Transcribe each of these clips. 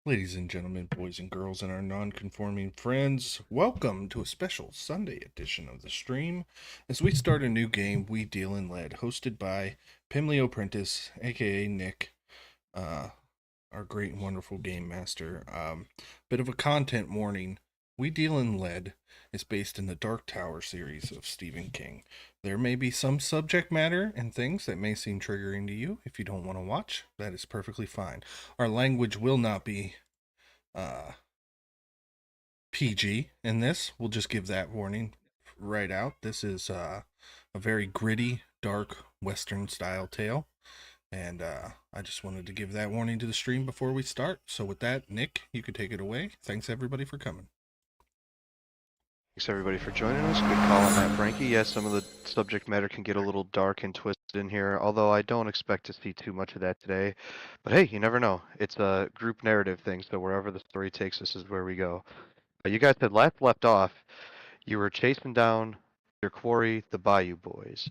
Ladies and gentlemen, boys and girls, and our non-conforming friends, welcome to a special Sunday edition of the stream. As we start a new game, We Deal in Lead, hosted by Pimley Prentice, aka Nick, uh, our great and wonderful game master. Bit of a content warning. We Deal in Lead is based in the Dark Tower series of Stephen King. There may be some subject matter and things that may seem triggering to you. If you don't want to watch, that is perfectly fine. Our language will not be uh, PG in this. We'll just give that warning right out. This is a very gritty, dark Western style tale. And I just wanted to give that warning to the stream before we start. So, with that, Nick, you could take it away. Thanks, everybody, for coming. Thanks everybody for joining us. Good call on that, Frankie. Yes, some of the subject matter can get a little dark and twisted in here, although I don't expect to see too much of that today. But hey, you never know. It's a group narrative thing, so wherever the story takes us is where we go. You guys had last left off. You were chasing down your quarry, the Bayou Boys.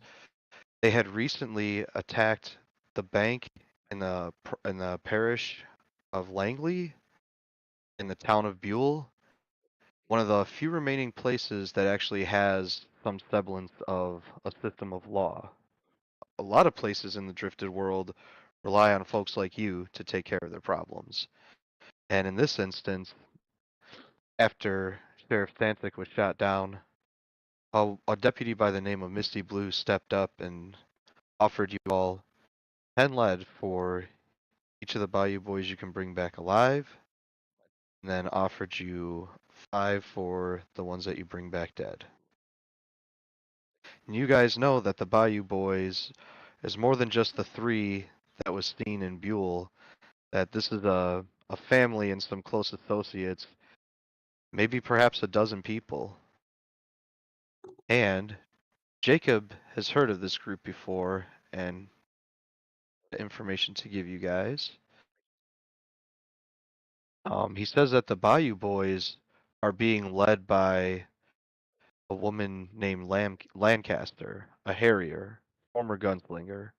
They had recently attacked the bank in the parish of Langley in the town of Buell, one of the few remaining places that actually has some semblance of a system of law. A lot of places in the drifted world rely on folks like you to take care of their problems. And in this instance, after Sheriff Stantic was shot down, a deputy by the name of Misty Blue stepped up and offered you all 10 lead for each of the Bayou Boys you can bring back alive, and then offered you 5 for the ones that you bring back dead. And you guys know that the Bayou Boys is more than just the 3 that was seen in Buell, that this is a family and some close associates, maybe perhaps a dozen people. And Jacob has heard of this group before, and information to give you guys. He says that the Bayou Boys are being led by a woman named Lancaster, a harrier, former gunslinger,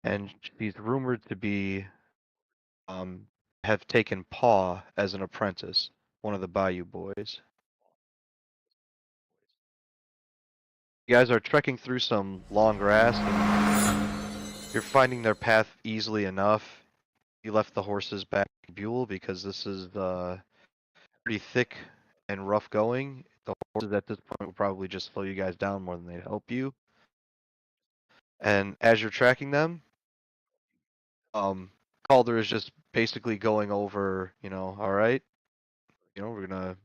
and she's rumored to be um, have taken Paw as an apprentice, one of the Bayou Boys. You guys are trekking through some long grass, and you're finding their path easily enough. You left the horses back in Buell because this is pretty thick and rough going. The horses at this point will probably just slow you guys down more than they'd help you. And as you're tracking them, um, Calder is just basically going over, all right, we're gonna.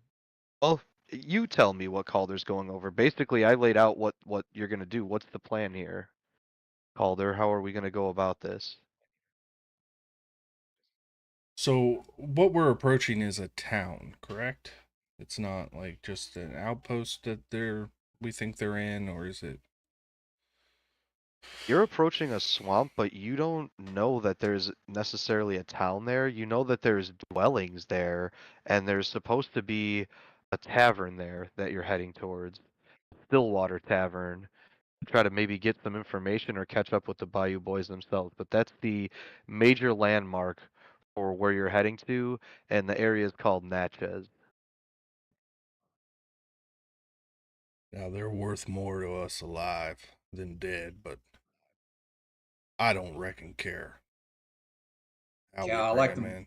Well, you tell me what Calder's going over. Basically, I laid out what you're gonna do. What's the plan here, Calder? How are we gonna go about this? So, what we're approaching is a town, correct? It's not like just an outpost that we think they're in, or is it? You're approaching a swamp, but you don't know that there's necessarily a town there. You know that there's dwellings there, and there's supposed to be a tavern there that you're heading towards. Stillwater Tavern. Try to maybe get some information or catch up with the Bayou Boys themselves. But that's the major landmark for where you're heading to, and the area is called Natchez. Now, they're worth more to us alive than dead, but I don't reckon care how Yeah, we bring them in.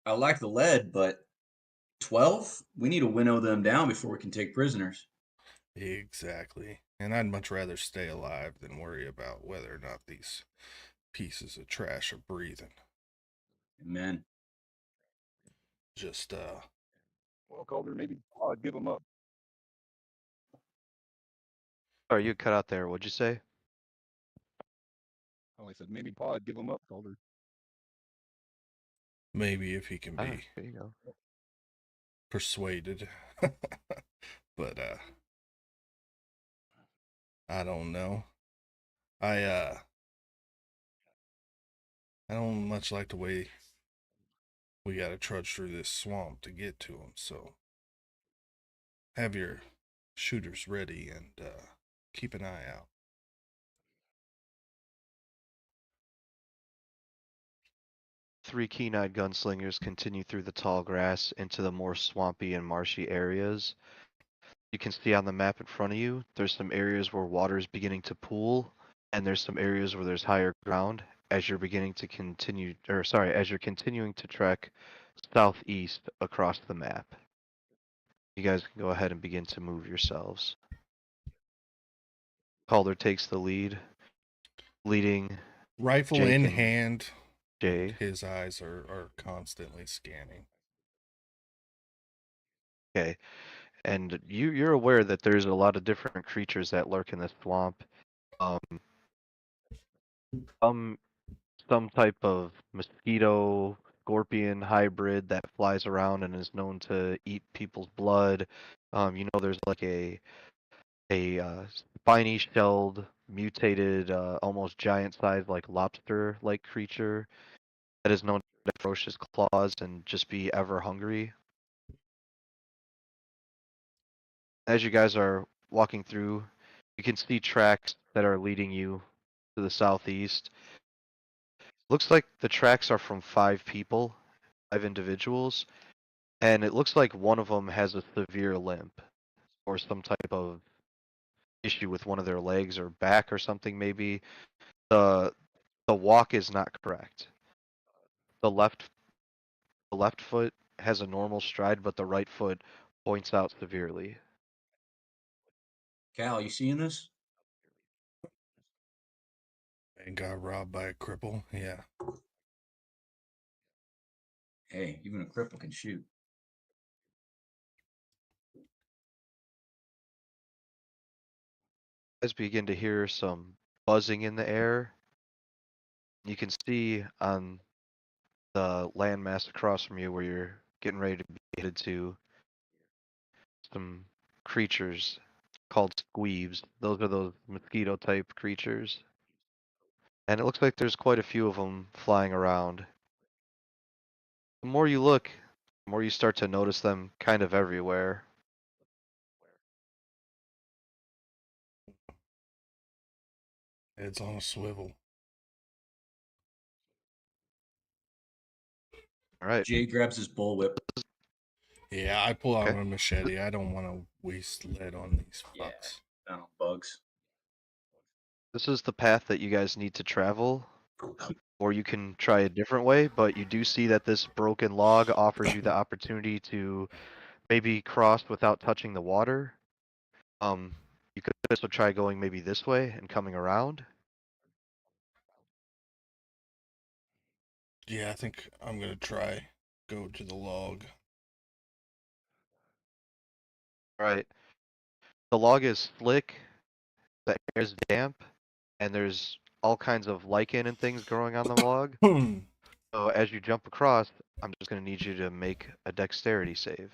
I like the lead, but 12? We need to winnow them down before we can take prisoners. Exactly. And I'd much rather stay alive than worry about whether or not these pieces of trash are breathing. Amen. Just, Well, Calder, maybe give them up. Sorry, you cut out there. What'd you say? Oh, I said maybe Pod give them up, Calder. maybe if he can Ah, be there you go. persuaded. But, I don't know. I, uh, I don't much like the way we gotta trudge through this swamp to get to him, so have your shooters ready and, keep an eye out. three keen-eyed gunslingers continue through the tall grass into the more swampy and marshy areas. You can see on the map in front of you, there's some areas where water is beginning to pool, and there's some areas where there's higher ground as you're beginning to continue, or sorry, as you're continuing to trek southeast across the map. You guys can go ahead and begin to move yourselves. Calder takes the lead, leading Rifle Jake in and hand, and Jay. his eyes are constantly scanning. Okay. And you're aware that there's a lot of different creatures that lurk in this swamp. Um, some some type of mosquito scorpion hybrid that flies around and is known to eat people's blood. There's like a spiny shelled, mutated, almost giant sized like lobster like creature that is known to have ferocious claws and just be ever hungry. As you guys are walking through, you can see tracks that are leading you to the southeast. Looks like the tracks are from 5 people, 5 individuals, and it looks like one of them has a severe limp or some type of issue with one of their legs or back or something maybe. The the walk is not correct. The left the left foot has a normal stride, but the right foot points out severely. Cal, you seeing this? And got robbed by a cripple. Yeah. Hey, even a cripple can shoot. As begin to hear some buzzing in the air, you can see on the landmass across from you where you're getting ready to be headed to some creatures called squeebs. Those are those mosquito type creatures. And it looks like there's quite a few of them flying around. The more you look, the more you start to notice them kind of everywhere. Head's on a swivel. All right. Jay grabs his bullwhip. Yeah, I pull out Okay. a machete. I don't want to waste lead on these Yeah. fucks. Oh, bugs. This is the path that you guys need to travel. Or you can try a different way, but you do see that this broken log offers you the opportunity to maybe cross without touching the water. You could also try going maybe this way and coming around. Yeah, I think I'm gonna try go to the log. All right. The log is slick, the air is damp, and there's all kinds of lichen and things growing on the log. So as you jump across, I'm just going to need you to make a dexterity save.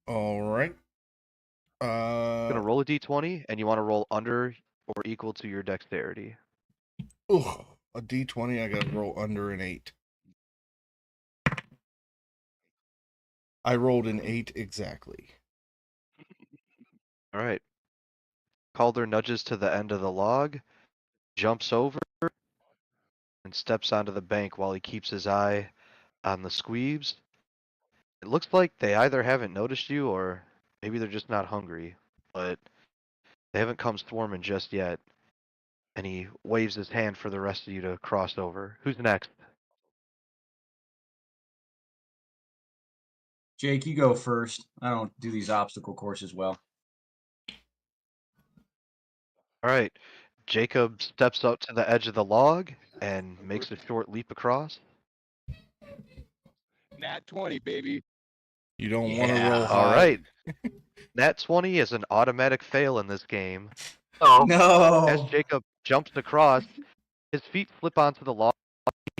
All right. You're going to roll a d20, and you want to roll under or equal to your dexterity. A D20. I gotta roll under an 8. I rolled an 8 exactly. All right. Calder nudges to the end of the log, jumps over, and steps onto the bank while he keeps his eye on the squeebs. It looks like they either haven't noticed you or maybe they're just not hungry, but they haven't come swarming just yet. And he waves his hand for the rest of you to cross over. Who's next? Jake, you go first. I don't do these obstacle courses well. All right. Jacob steps up to the edge of the log and makes a short leap across. Nat 20, baby. You don't want to roll Yeah. high. All right. Nat 20 is an automatic fail in this game. So, as No. Jacob jumps across, his feet flip onto the log.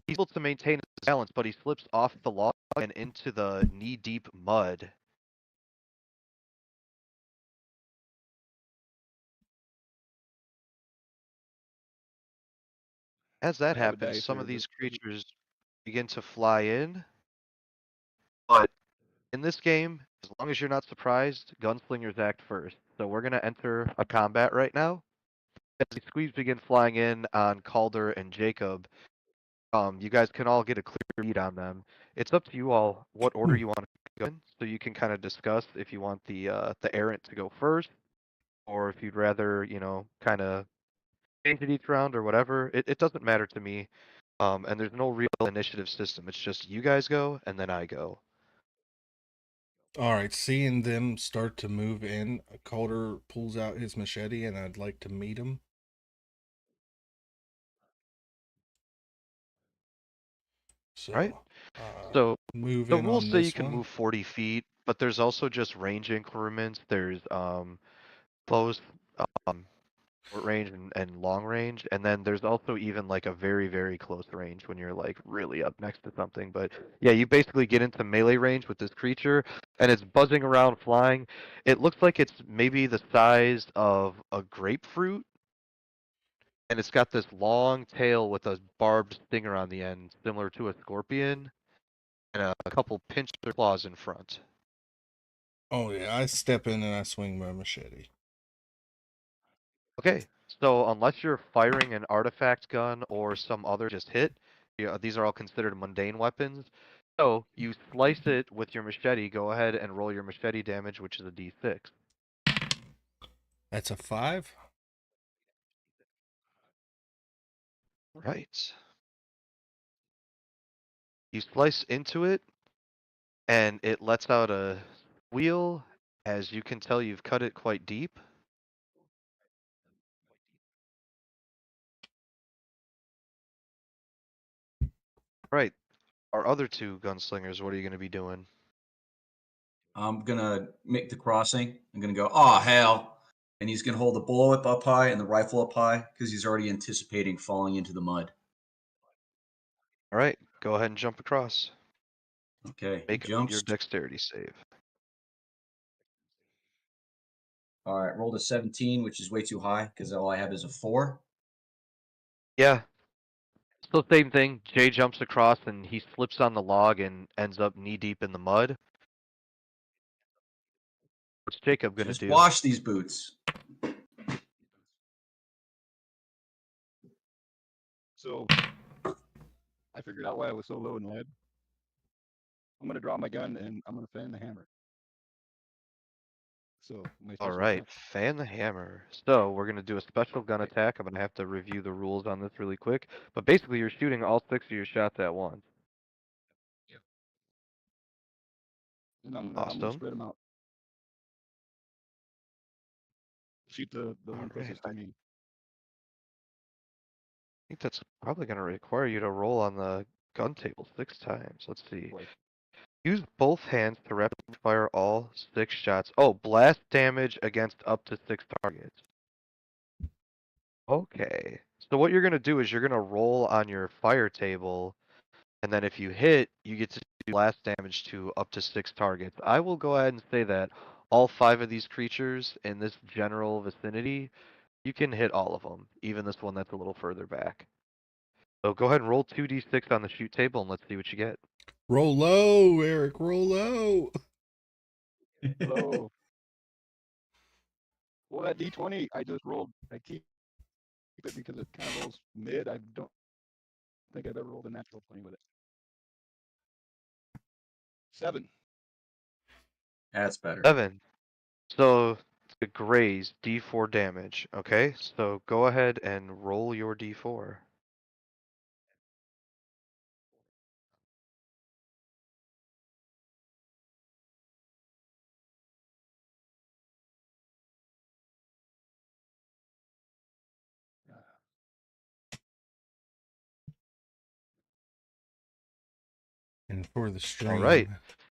He's able to maintain his balance, but he slips off the log and into the knee-deep mud. As that I have a happens, dice some of or these creatures begin to fly in, but in this game, as long as you're not surprised, gunslingers act first. So we're going to enter a combat right now. As the squeeze begin flying in on Calder and Jacob, you guys can all get a clear read on them. It's up to you all what order you want to go in, so you can kind of discuss if you want the errant to go first, or if you'd rather, kind of change it each round or whatever. It doesn't matter to me. And there's no real initiative system. It's just you guys go and then I go. All right, seeing them start to move in, Calder pulls out his machete, and I'd like to meet him. So, Right. So move the in rules on say you this can one. move 40 feet, but there's also just range increments. There's close um short range and long range, and then there's also even like a very, very close range when you're like really up next to something. But yeah, you basically get into melee range with this creature, and it's buzzing around flying. It looks like it's maybe the size of a grapefruit, and it's got this long tail with a barbed stinger on the end, similar to a scorpion, and a couple pincer claws in front. Oh yeah, I step in and I swing my machete. Okay, so unless you're firing an artifact gun or some other just hit, these are all considered mundane weapons. So you slice it with your machete. Go ahead and roll your machete damage, which is a d6. That's a 5. Right. You slice into it, and it lets out a squeal. As you can tell, you've cut it quite deep. Right. Our other two gunslingers, what are you going to be doing? I'm gonna make the crossing. I'm gonna go, oh hell. And he's gonna hold the bullwhip up high and the rifle up high because he's already anticipating falling into the mud. All right, go ahead and jump across. Okay, he Make your jumps. dexterity save. All right, rolled a 17, which is way too high because all I have is a 4. Yeah, so same thing. Jay jumps across and he slips on the log and ends up knee deep in the mud. What's Jacob gonna Just do? wash these boots. So I figured out why I was so low in lead. I'm gonna draw my gun and I'm gonna fan the hammer. So my All special right, attack. fan the hammer. So we're gonna do a special gun Okay. attack. I'm gonna have to review the rules on this really quick. But basically, you're shooting all 6 of your shots at once. And I'm gonna Awesome. spread them out. Shoot the All one right, closest I to me. think that's probably gonna require you to roll on the gun table 6 times. Let's see. Boy. Use both hands to rapid fire all 6 shots. Oh, blast damage against up to 6 targets. Okay. So what you're gonna do is you're gonna roll on your fire table, and then if you hit, you get to do blast damage to up to 6 targets. I will go ahead and say that all 5 of these creatures in this general vicinity, you can hit all of them, even this one that's a little further back. So go ahead and roll 2d6 on the shoot table, and let's see what you get. Roll low, Eric. Roll low. Low. Well, that D20 I just rolled, I keep it because it kind of rolls mid. I don't think I've ever rolled a natural 20 with it. 7. That's better. 7. So the graze, d4 damage. Okay, so go ahead and roll your d4. And for the All right. stream,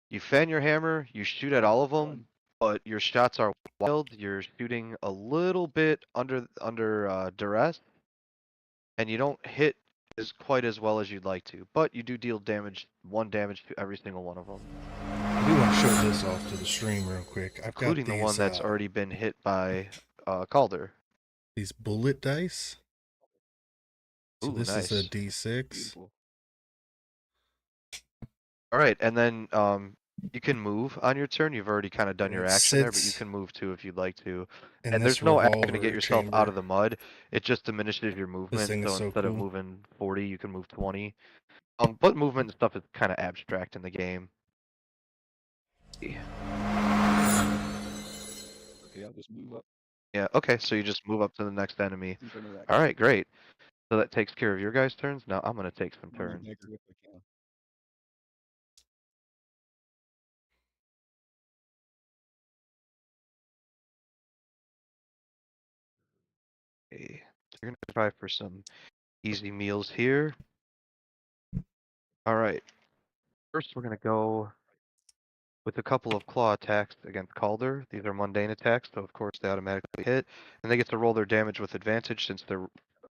You fan your hammer, you shoot at all of them, One. but your shots are wild. You're shooting a little bit under duress, and you don't hit as quite as well as you'd like to. But you do deal damage, 1 damage to every single one of them, I do want to show this off to the stream real quick. I've got including the one that's already been hit by Calder. these bullet dice. So Ooh, this is a nice. D6. Beautiful. All right, and then You can move on your turn. You've already kind of done And your it action there, but you sits can move too if you'd like to. in And this there's no action to get revolver yourself out chamber. of the mud. It just diminishes your This movement. thing is So so instead of cool. moving 40, you can move 20. But movement and stuff is kind of abstract in the game. Okay, I'll just move up Yeah, okay, so you just move up to the next enemy. in front of that All guy. right, great. So that takes care of your guys' turns. Now I'm going to take some Draw my turns. dagger if I can. Okay. So you're going to try for some easy meals here. All right. First, we're going to go with a couple of claw attacks against Calder. These are mundane attacks, so of course they automatically hit. And they get to roll their damage with advantage since they're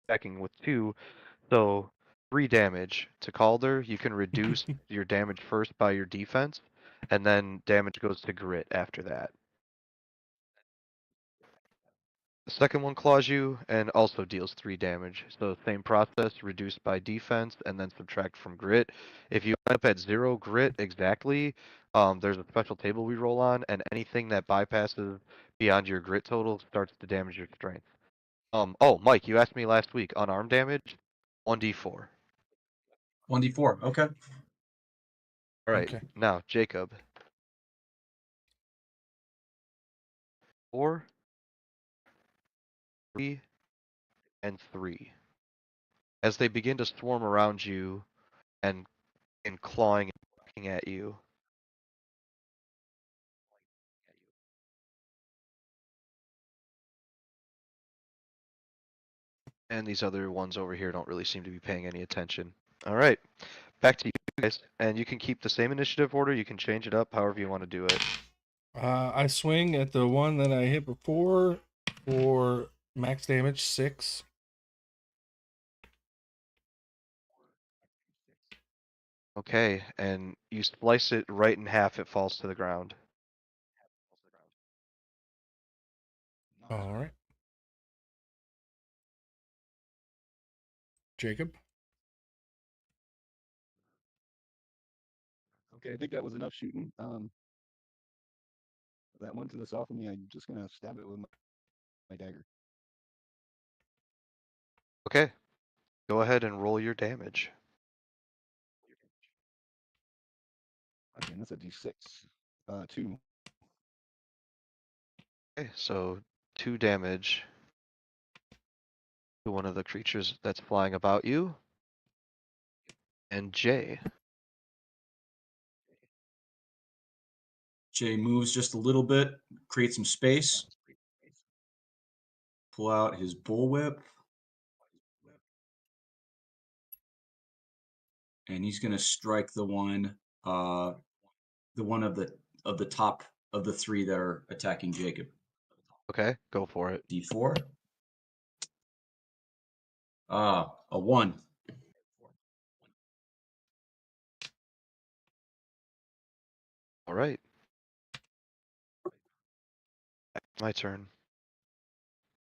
attacking with 2. So 3 damage to Calder. You can reduce your damage first by your defense, and then damage goes to grit after that. The second one claws you and also deals 3 damage. So same process, reduced by defense and then subtract from grit. If you end up at 0 grit exactly, there's a special table we roll on, and anything that bypasses beyond your grit total starts to damage your strength. Oh, Mike, you asked me last week, unarmed damage, 1d4. 1d4. Okay. All right, Okay. now Jacob. 4, 3, and 3. As they begin to swarm around you and clawing and barking at you, and these other ones over here don't really seem to be paying any attention. All right, back to you guys. And you can keep the same initiative order. You can change it up however you want to do it. I swing at the one that I hit before for max damage 6. Okay, and you slice it right in half. It falls to the ground. Nice. All right. Jacob. Okay, I think that was enough shooting. That one to the south of me, I'm just gonna stab it with my dagger. Okay, go ahead and roll your damage. Okay, and that's a d6. 2. Okay, so 2 damage to one of the creatures that's flying about you. And Jay. Jay moves just a little bit, create some space, pull out his bullwhip, and he's going to strike the one of the top of the 3 that are attacking Jacob. Okay, go for it. D4. A 1. All right, my turn.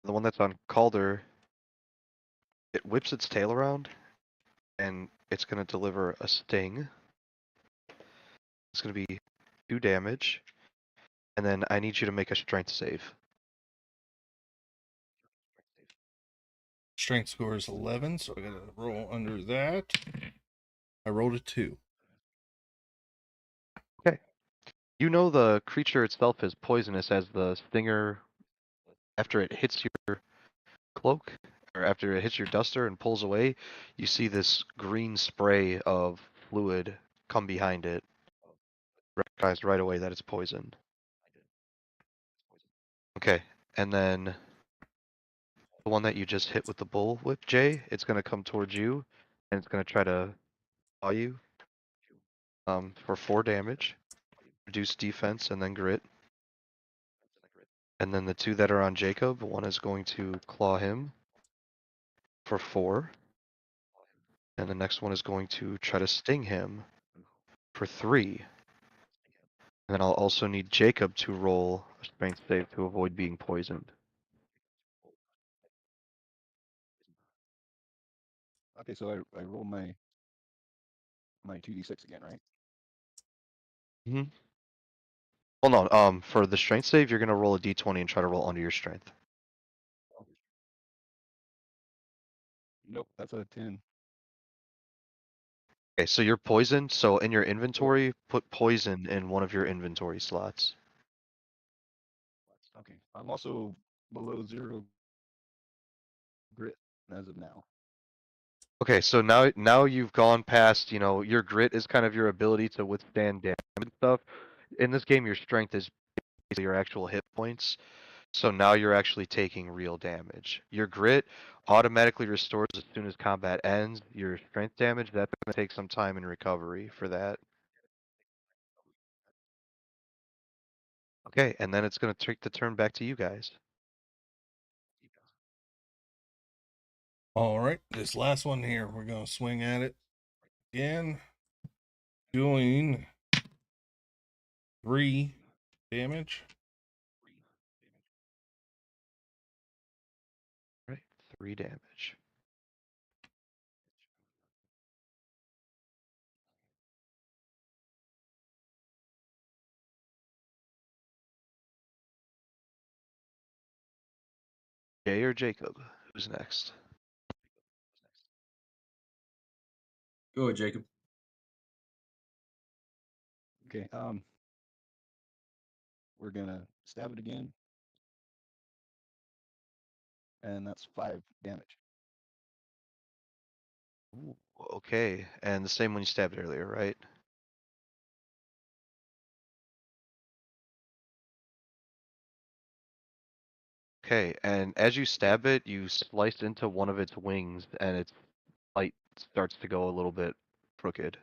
The one that's on Calder, it whips its tail around, and it's going to deliver a sting. It's going to be 2 damage, and then I need you to make a strength save. Strength score is 11, so I got to roll under that. I rolled a 2. Okay. You know the creature itself is poisonous as the stinger, after it hits your cloak, or after it hits your duster and pulls away, you see this green spray of fluid come behind it. Recognize right away that it's poisoned. Okay, and then the one that you just hit with the bull whip, Jay, it's going to come towards you, and it's going to try to claw you for 4 damage, reduce defense, and then grit. And then the 2 that are on Jacob, one is going to claw him for 4, and the next one is going to try to sting him for 3. And then I'll also need Jacob to roll a strength save to avoid being poisoned. Okay, so I roll my 2d6 again, right? Hmm. Hold on. For the strength save, you're gonna roll a d20 and try to roll under your strength. Nope, that's a 10. Okay, so you're poisoned. So in your Oh, inventory, put poison in one of your inventory slots. okay. I'm also below 0 grit as of now. Okay, so now you've gone past, your grit is kind of your ability to withstand damage and stuff. In this game, your strength is basically your actual hit points. So now you're actually taking real damage. Your grit automatically restores as soon as combat ends. Your strength damage, that's going to take some time in recovery for that. Okay, and then it's going to take the turn back to you guys. All right, this last one here, we're gonna swing at it again, doing 3 damage. Right, 3 damage. Jay or Jacob? Who's next? Go ahead, Jacob. Okay, we're gonna stab it again, and that's 5 damage. Ooh, okay, and the same one you stabbed earlier, right? Okay, and as you stab it, you slice into one of its wings, and its light starts to go a little bit crooked.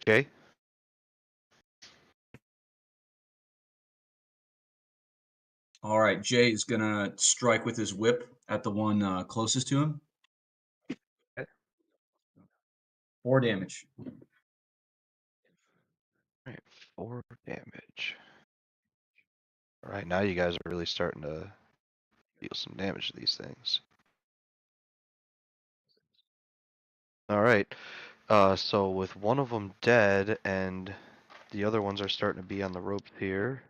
Okay? All right, Jay is gonna strike with his whip at the one closest to him. Okay. 4 damage. Alright, 4 damage. Alright, now you guys are really starting to deal some damage to these things. Alright, so with one of them dead and the other ones are starting to be on the ropes here.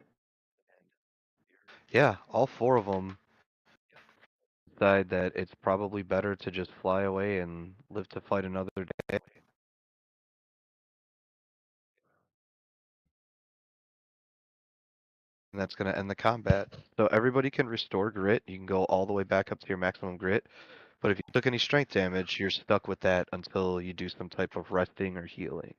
Yeah, all 4 of them decide that it's probably better to just fly away and live to fight another day. And that's going to end the combat. So everybody can restore grit. You can go all the way back up to your maximum grit. But if you took any strength damage, you're stuck with that until you do some type of resting or healing.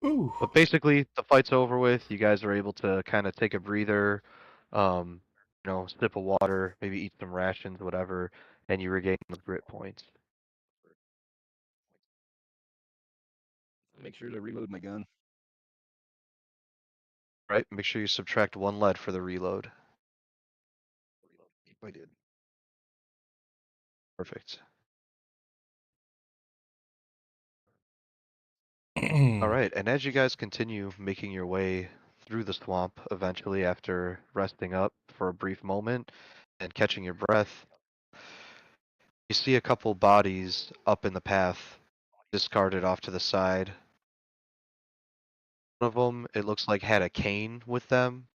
Ooh. But basically, the fight's over with. You guys are able to kind of take a breather, um, sip of water, maybe eat some rations, whatever, and you regain the grit points. Make sure to reload my gun. Right? Make sure you subtract 1 lead for the reload. I did. Perfect. All right, and as you guys continue making your way through the swamp, eventually after resting up for a brief moment and catching your breath, you see a couple bodies up in the path, discarded off to the side. One of them, it looks like, had a cane with them,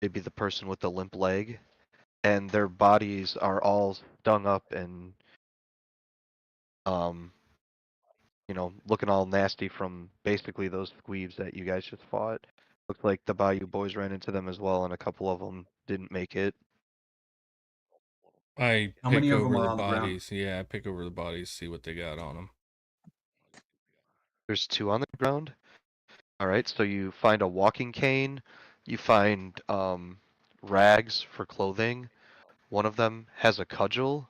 maybe the person with the limp leg, and their bodies are all stung up and, um, looking all nasty from basically those squeebs that you guys just fought. Looks like the Bayou boys ran into them as well, and a couple of them didn't make it. I How pick many of them over are the on the ground? bodies. Yeah, I pick over the bodies, see what they got on them. There's 2 on the ground. All right, so you find a walking cane, you find rags for clothing. One of them has a cudgel,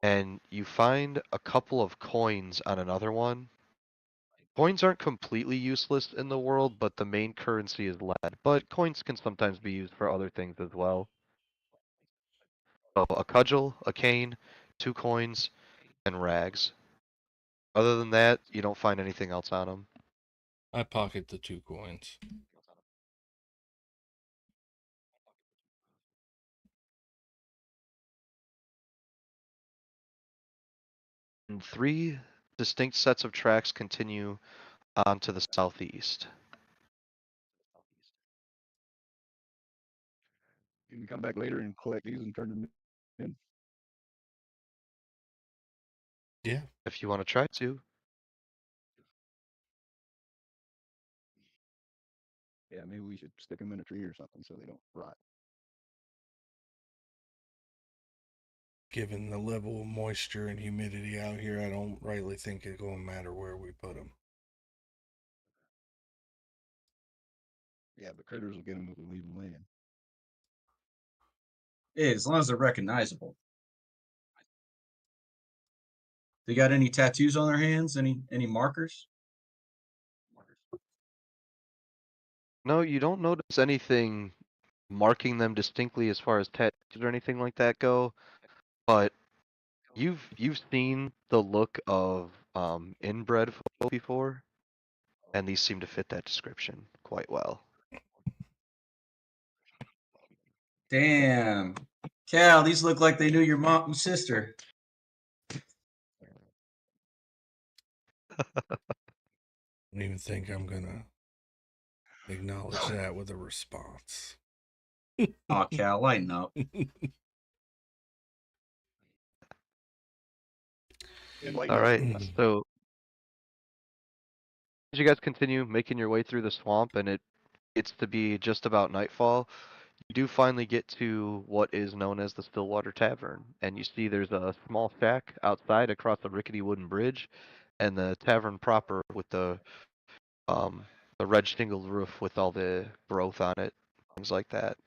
and you find a couple of coins on another one. Coins aren't completely useless in the world, but the main currency is lead. But coins can sometimes be used for other things as well. So a cudgel, a cane, 2 coins, and rags. Other than that, you don't find anything else on them. I pocket the 2 coins. And 3 distinct sets of tracks continue on to the southeast. You can come back later and collect these and turn them in. Yeah. If you want to try to. Yeah, maybe we should stick them in a tree or something so they don't rot. Given the level of moisture and humidity out here, I don't rightly think it's going to matter where we put them. Yeah, but critters will get them if we leave them laying. Yeah, as long as they're recognizable. They got any tattoos on their hands? Any markers? No, you don't notice anything marking them distinctly as far as tattoos or anything like that go, but you've seen the look of inbred folk before, and these seem to fit that description quite well. Damn. Cal, these look like they knew your mom and sister. I don't even think I'm going to acknowledge that with a response. Oh, Cal, lighten up. All right, Mm. so as you guys continue making your way through the swamp and it gets to be just about nightfall, you do finally get to what is known as the Stillwater Tavern, and you see there's a small shack outside across a rickety wooden bridge, and the tavern proper with um the red shingled roof with all the growth on it, things like that.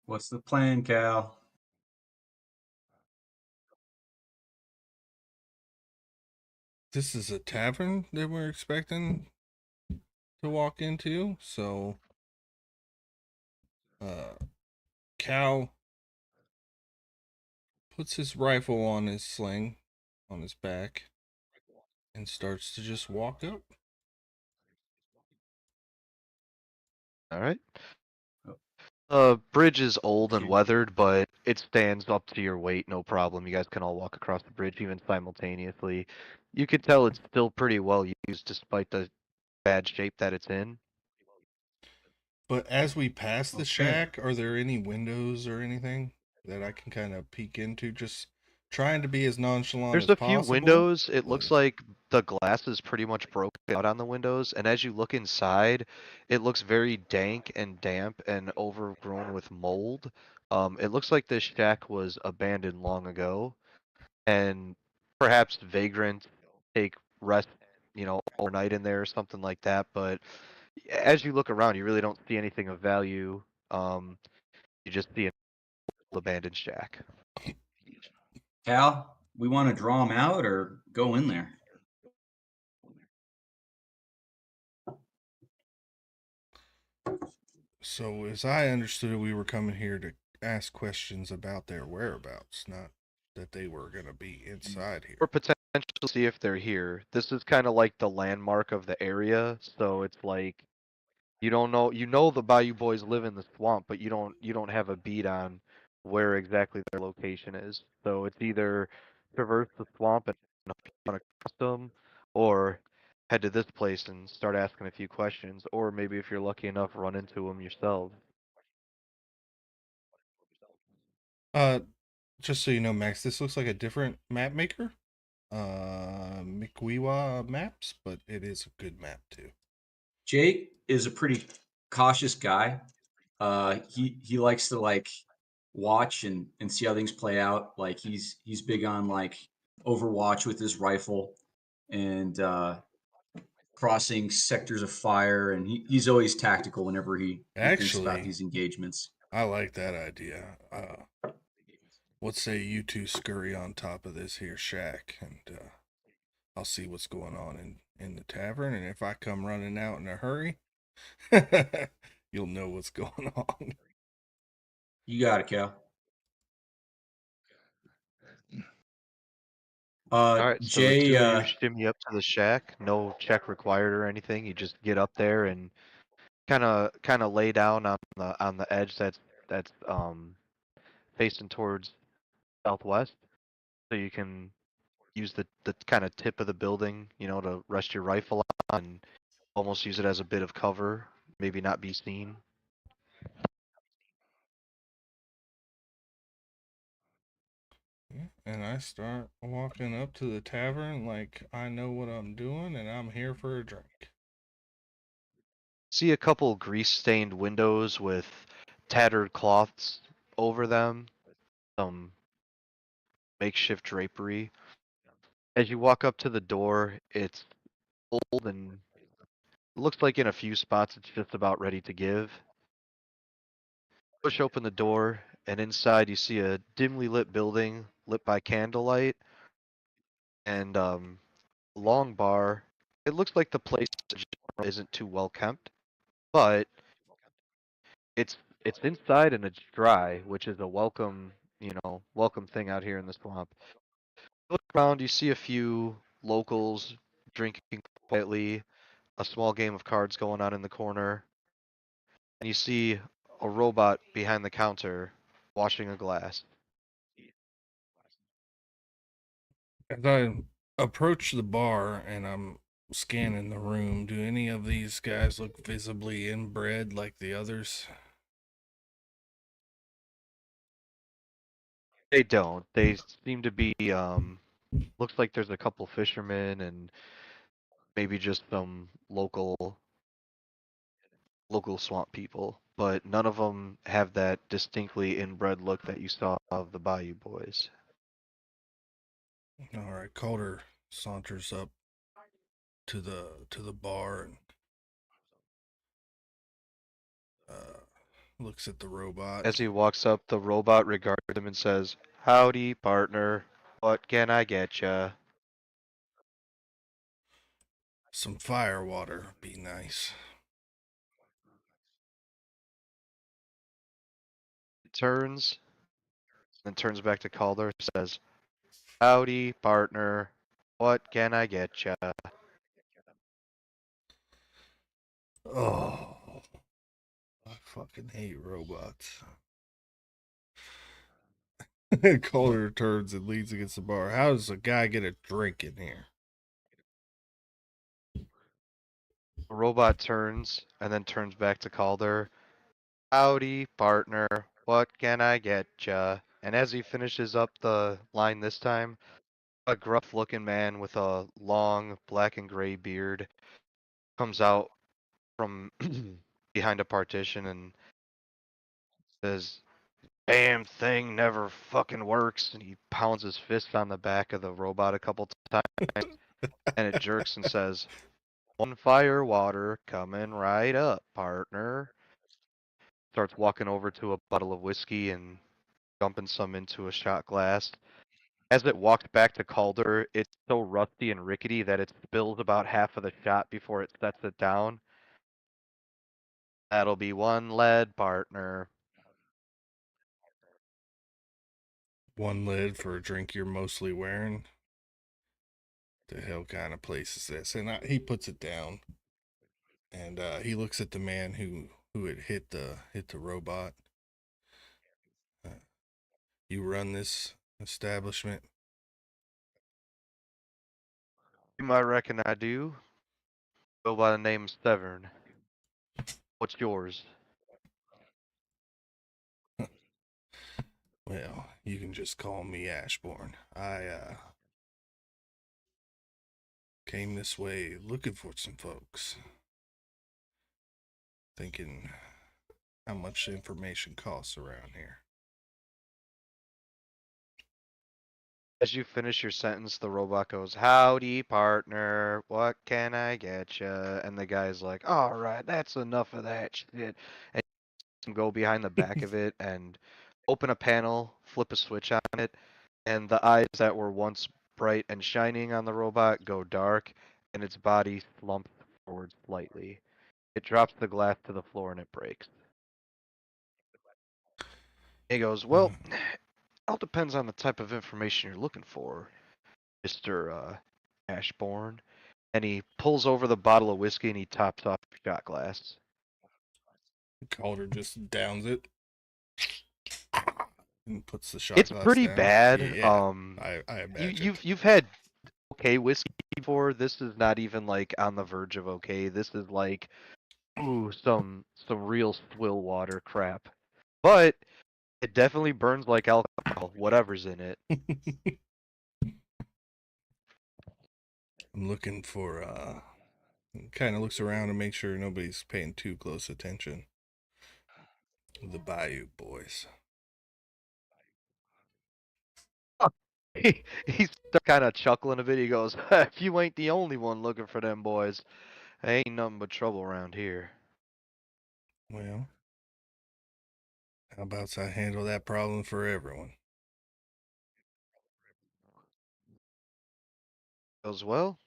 What's the plan, Cal? This is a tavern that we're expecting to walk into, so Cal puts his rifle on his sling on his back and starts to just walk up. All right. Oh, Bridge is old and shoot. weathered, but it stands up to your weight, no problem. You guys can all walk across the bridge even simultaneously. You can tell it's still pretty well used despite the bad shape that it's in. But as we pass the Okay. shack, are there any windows or anything that I can kind of peek into? Just trying to be as nonchalant There's as a few possible. windows. It looks But like the glass is pretty much broken out on the windows, and as you look inside, it looks very dank and damp and overgrown with mold. It looks like this shack was abandoned long ago, and perhaps vagrants take rest, overnight in there or something like that. But as you look around, you really don't see anything of value. Um, you just see an abandoned shack. Cal, we want to draw them out or go in there? so, as I understood it, we were coming here to ask questions about their whereabouts, not that they were going to be inside Or here. potentially see if they're here. This is kind of like the landmark of the area, so it's like you don't know. You know the Bayou Boys live in the swamp, but you don't have a beat on where exactly their location is. So it's either traverse the swamp and run across them, or head to this place and start asking a few questions, or maybe if you're lucky enough, run into them yourselves. Uh, just so you know, Max, this looks like a different map maker. Mikiwa maps, but it is a good map too. Jake is a pretty cautious guy. He likes to like watch and see how things play out. Like he's big on like Overwatch with his rifle and crossing sectors of fire, and he's always tactical whenever he thinks about Actually, these engagements. I like that idea. Let's say you two scurry on top of this here shack, and I'll see what's going on in the tavern. And if I come running out in a hurry, you'll know what's going on. You got it, Cal. All right, so the Jay, two of you shimmy up to the shack. No check required or anything. You just get up there and kind of lay down on the edge that's facing towards southwest, so you can use the kind of tip of the building, to rest your rifle on and almost use it as a bit of cover, maybe not be seen. Yeah, and I start walking up to the tavern like I know what I'm doing and I'm here for a drink. See a couple grease-stained windows with tattered cloths over them, some makeshift drapery. As you walk up to the door, it's old and looks like in a few spots it's just about ready to give. Push open the door, and inside you see a dimly lit building lit by candlelight and long bar. It looks like the place isn't too well kept, but it's inside and it's dry, which is a welcome thing out here in the swamp. Look around, you see a few locals drinking quietly, a small game of cards going on in the corner, and you see a robot behind the counter washing a glass. As I approach the bar and I'm scanning the room, do any of these guys look visibly inbred like the others? They don't. They seem to be looks like there's a couple fishermen and maybe just some local swamp people, but none of them have that distinctly inbred look that you saw of the Bayou boys. All right, Calder saunters up to the bar and looks at the robot. As he walks up, the robot regards him and says, "Howdy, partner. What can I get ya?" Some fire water would be nice. He turns, then turns back to Calder, says, "Howdy, partner. What can I get ya?" Oh, I fucking hate robots. Calder turns and leans against the bar. How does a guy get a drink in here? The robot turns and then turns back to Calder. "Howdy, partner. What can I get ya?" And as he finishes up the line this time, a gruff-looking man with a long black and gray beard comes out from behind a partition and says, "Damn thing never fucking works." And he pounds his fist on the back of the robot a couple times, and it jerks and says, "One fire water coming right up, partner." Starts walking over to a bottle of whiskey and dumping some into a shot glass. As it walks back to Calder, it's so rusty and rickety that it spills about half of the shot before it sets it down. "That'll be one lead, partner." One lid for a drink you're mostly wearing. The hell kind of place is this? And he puts it down, and he looks at the man who had hit the robot. Uh, you run this establishment? "You might reckon I do. Go by the name Severn. What's yours?" Well, you can just call me Ashbourne. I came this way looking for some folks, thinking how much information costs around here. As you finish your sentence, the robot goes, "Howdy, partner. What can I get ya?" And the guy's like, "All right, that's enough of that shit." And you go behind the back of it and open a panel, flip a switch on it, and the eyes that were once bright and shining on the robot go dark, and its body slumps forward slightly. It drops the glass to the floor and it breaks. He goes, "Well, Uh, all depends on the type of information you're looking for, Mr. Ashbourne." And he pulls over the bottle of whiskey and he tops off the shot glass. Calder just downs it. and puts the shot It's glass pretty down. bad. Yeah, I You imagine. you've had okay whiskey before. This is not even like on the verge of okay. This is like ooh some real swill water crap. But it definitely burns like alcohol, whatever's in it. I'm looking for kind of looks around to make sure nobody's paying too close attention. The Bayou boys. He's kind of chuckling a bit. He goes, "If you ain't the only one looking for them boys, ain't nothing but trouble around here." Well, how about I handle that problem for everyone? Goes, "Well,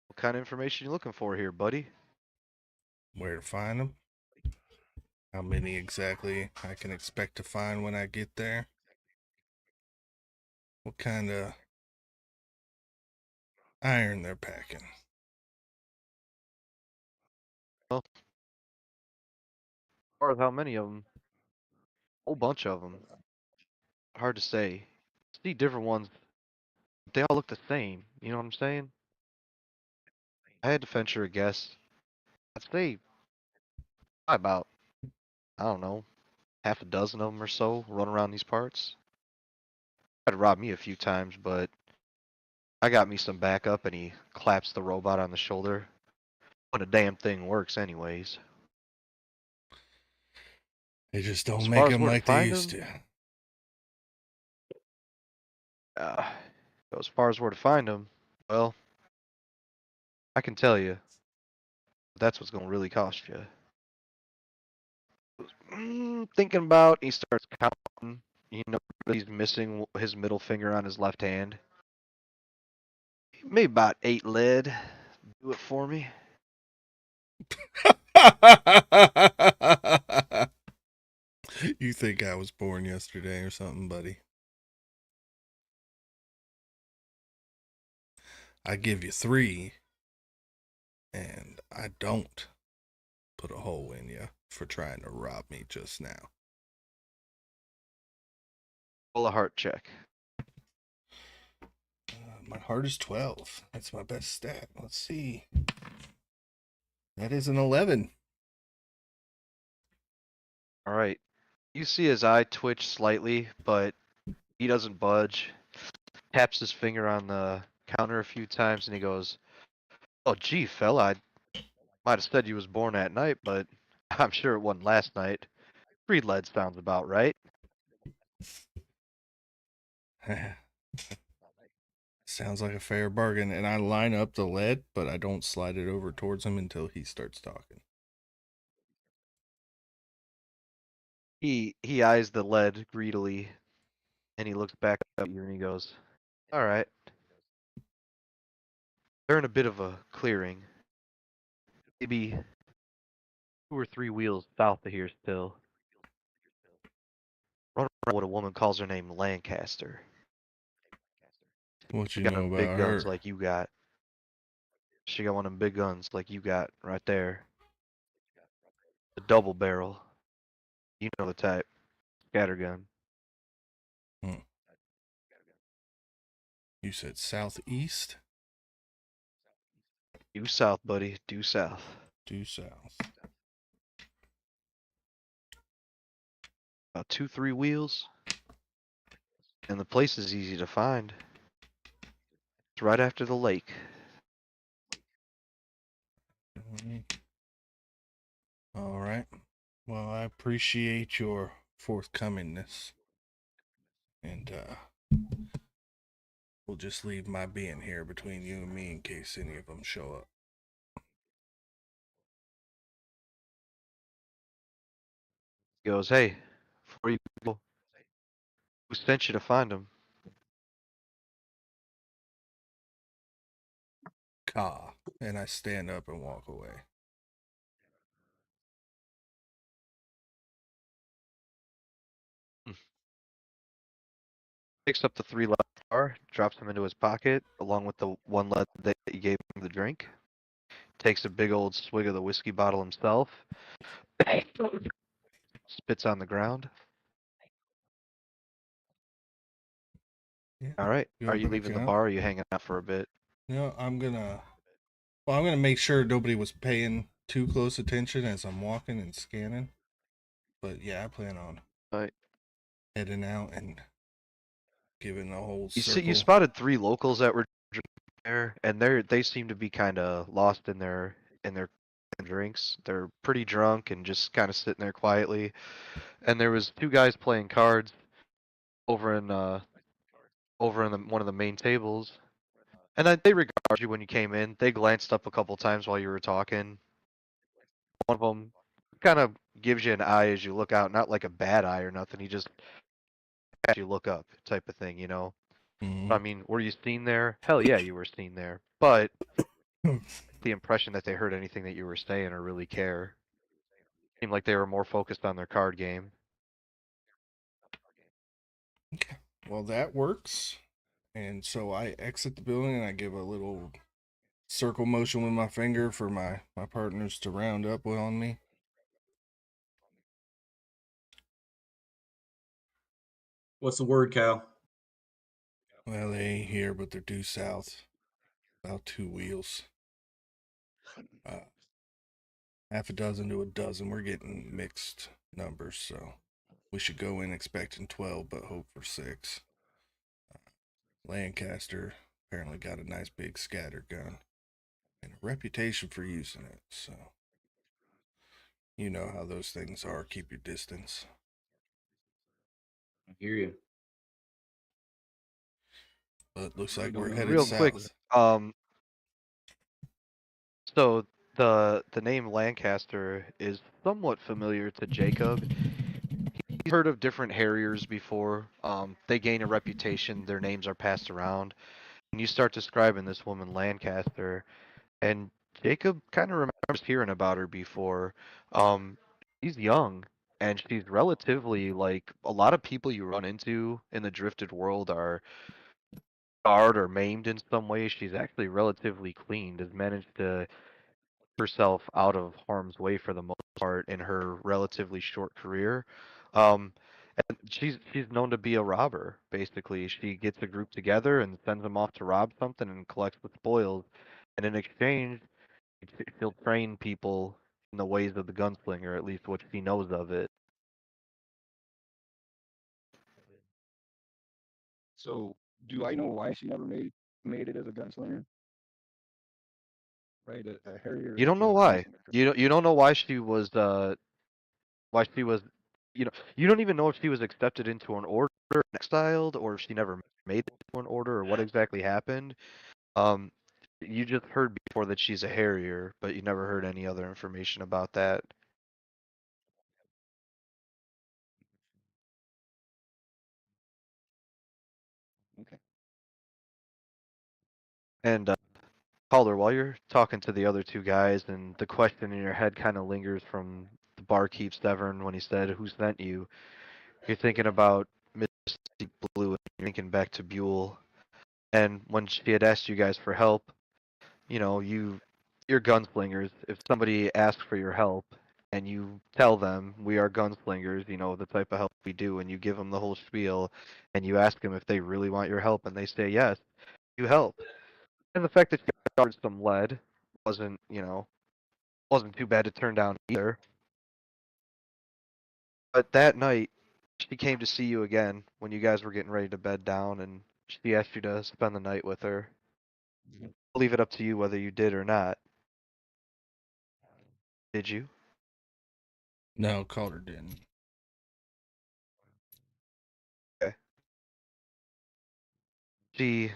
what kind of information you looking for here, buddy?" Where to find them? How many exactly I can expect to find when I get there? What kind of iron they're packing? Well, as far as how many of them, whole bunch of them. Hard to say. See different ones. They all look the same. You know what I'm saying? I had to venture a guess. I'd say about I don't know half a dozen of them or so run around these parts. Tried to rob me a few times, but I got me some backup, and he claps the robot on the shoulder. When a damn thing works, anyways. They just As don't far make as them where to like they find used them, to. uh, as far as where to find them, well, I can tell you. That's what's gonna really cost you. Thinking about, he starts counting. You know, he's missing his middle finger on his left hand. Maybe about 8 lead. Do it for me. You think I was born yesterday or something, buddy? I give you 3, and I don't put a hole in you for trying to rob me just now. Roll a heart check. My heart is 12. That's my best stat. Let's see. That is an 11. All right. You see his eye twitch slightly, but he doesn't budge. Taps his finger on the counter a few times, and he goes, "Oh, gee, fella, I might have said you was born at night, but I'm sure it wasn't last night. 3 lead sounds about right." Sounds like a fair bargain. And I line up the lead, but I don't slide it over towards him until he starts talking. He eyes the lead greedily, and he looks back at you, and he goes, "All right. They're in a bit of a clearing. Maybe 2 or 3 wheels south of here still. Run around what a woman calls her name Lancaster. What She you got know them big about guns her? like you got. She got one of them big guns like you got right there. The double barrel. You know the type. Scattergun. Hmm. You said southeast? Due south, buddy. Due south. Due south. About 2, 3 wheels. And the place is easy to find. It's right after the lake." All right. Well, I appreciate your forthcomingness. And we'll just leave my being here between you and me in case any of them show up. He goes, "Hey, before you go, who sent you to find him?" Ka. And I stand up and walk away. Picks up the 3 lead bar, drops them into his pocket, along with the 1 lead that you gave him the drink. Takes a big old swig of the whiskey bottle himself. Spits on the ground. Yeah. All right. You Are open you an leaving the account? bar or are you hanging out for a bit? No, I'm gonna make sure nobody was paying too close attention as I'm walking and scanning. But yeah, I plan on All right. heading out and giving a whole You circle. spotted 3 locals that were there, and they seem to be kind of lost in their drinks. They're pretty drunk and just kind of sitting there quietly. And there was 2 guys playing cards over in one of the main tables. And they regarded you when you came in. They glanced up a couple times while you were talking. One of them kind of gives you an eye as you look out, not like a bad eye or nothing. He just has you look up, type of thing, you know. Mm-hmm. I mean, were you seen there? Hell yeah, you were seen there. But the impression that they heard anything that you were saying or really care. Seemed like they were more focused on their card game. Okay. Well, that works. And so I exit the building and I give a little circle motion with my finger for my partners to round up on me. What's the word, Cal? Well, they ain't here, but they're due south. About 2 wheels. Half a dozen to a dozen. We're getting mixed numbers, so we should go in expecting 12, but hope for 6. Lancaster apparently got a nice big scatter gun and a reputation for using it, so you know how those things are. Keep your distance. I hear you. But looks What are you like we're doing in the headed Real quick, neighborhood? south. so the name Lancaster is somewhat familiar to Jacob. He's heard of different Harriers before. They gain a reputation, their names are passed around. And you start describing this woman Lancaster, and Jacob kind of remembers hearing about her before. Um, she's young, and she's relatively like a lot of people you run into in the drifted world are scarred or maimed in some way. She's actually relatively clean, has managed to herself out of harm's way for the most part in her relatively short career. Um, and she's known to be a robber. Basically, she gets a group together and sends them off to rob something and collects the spoils. And in exchange, she'll train people in the ways of the gunslinger, at least what she knows of it. So, do I know why she never made it as a gunslinger? Right, a Harrier You is don't know just why. missing a You don't know why she was you don't even know if she was accepted into an order and exiled or if she never made it to an order or what exactly happened. Um, you just heard before that she's a Harrier, but you never heard any other information about that. Okay. And Calder, while you're talking to the other 2 guys and the question in your head kind of lingers from the barkeep Severn when he said, "Who sent you?" You're thinking about Misty Blue and you're thinking back to Buell. And when she had asked you guys for help, you're gunslingers. If somebody asks for your help and you tell them we are gunslingers, the type of help we do, and you give them the whole spiel, and you ask them if they really want your help, and they say yes, you help. And the fact that you started some lead wasn't too bad to turn down either. But that night, she came to see you again when you guys were getting ready to bed down, and she asked you to spend the night with her. I'll leave it up to you whether you did or not. Did you? No, Calder didn't. Okay. She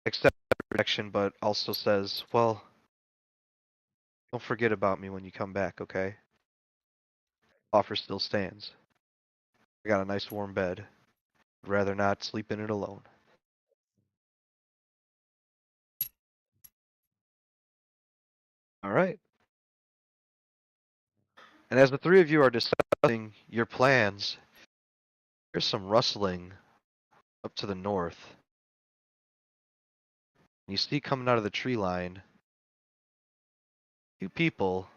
accepts rejection, but also says, "Well, don't forget about me when you come back, okay? Offer still stands. I got a nice warm bed. I'd rather not sleep in it alone." All right. And as the 3 of you are discussing your plans, there's some rustling up to the north. You see coming out of the tree line 2 people.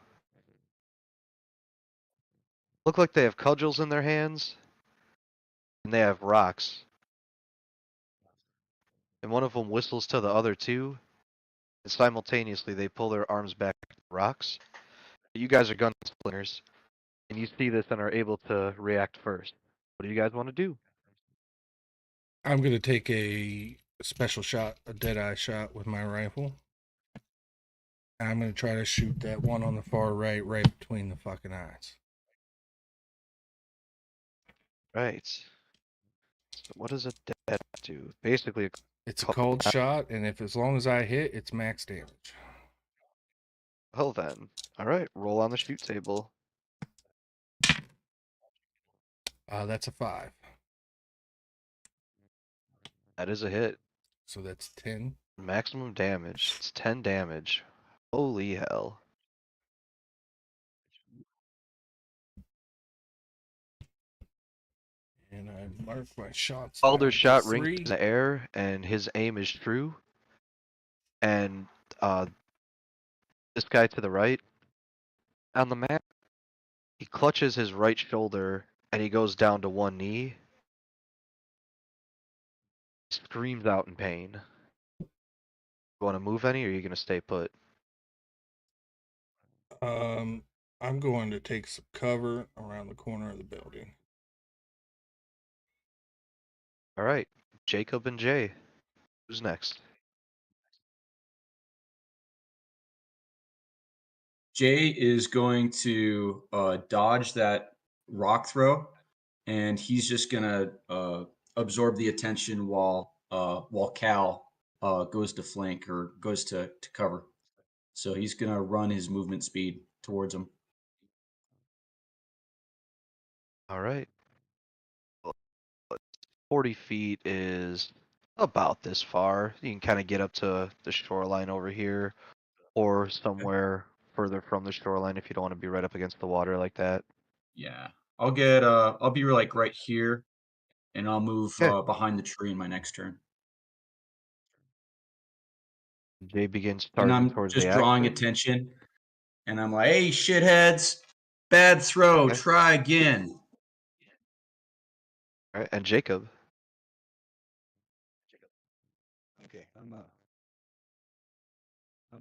Look like they have cudgels in their hands, and they have rocks. and one of them whistles to the other two, and simultaneously they pull their arms back to the rocks. You guys are gunslingers, and you see this and are able to react first. What do you guys want to do? I'm gonna take a special shot, a dead eye shot with my rifle. And I'm gonna try to shoot that one on the far right, right between the fucking eyes. Right. So what does a dead do? Basically, It's a cold shot, and if as long as I hit, it's max damage. well then. All right, roll on the shoot table. That's a 5, That is a hit. so that's 10. Maximum damage. It's 10 damage. Holy hell. And I mark my shots Alder's down shot to rings 3. in the air, and his aim is true. And this guy to the right on the map, he clutches his right shoulder and he goes down to one knee. Screams out in pain. You want to move any, or are you gonna stay put? I'm going to take some cover around the corner of the building. All right, Jacob and Jay. Who's next? Jay is going to dodge that rock throw, and he's just gonna absorb the attention while Cal goes to flank or goes to cover. So he's gonna run his movement speed towards him. All right. 40 feet is about this far. You can kind of get up to the shoreline over here, or somewhere further from the shoreline if you don't want to be right up against the water like that. Yeah, I'll be like right here, and I'll move Okay. behind the tree in my next turn. Jay begins And charging I'm towards the just drawing action. attention, and I'm like, "Hey, shitheads, bad throw. Okay. Try again." All right, and Jacob. Okay, I'm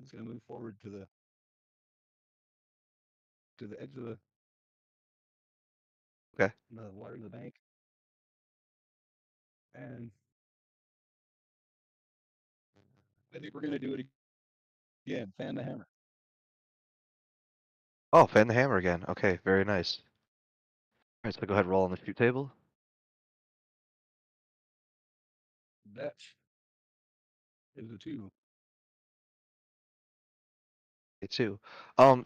just gonna move forward to the edge of Okay. the water of the bank, and I think we're gonna do it again. Fan the hammer. Oh, fan the hammer again. Okay, very nice. All right, so go ahead, roll on the shoot table. That is a 2. Me too.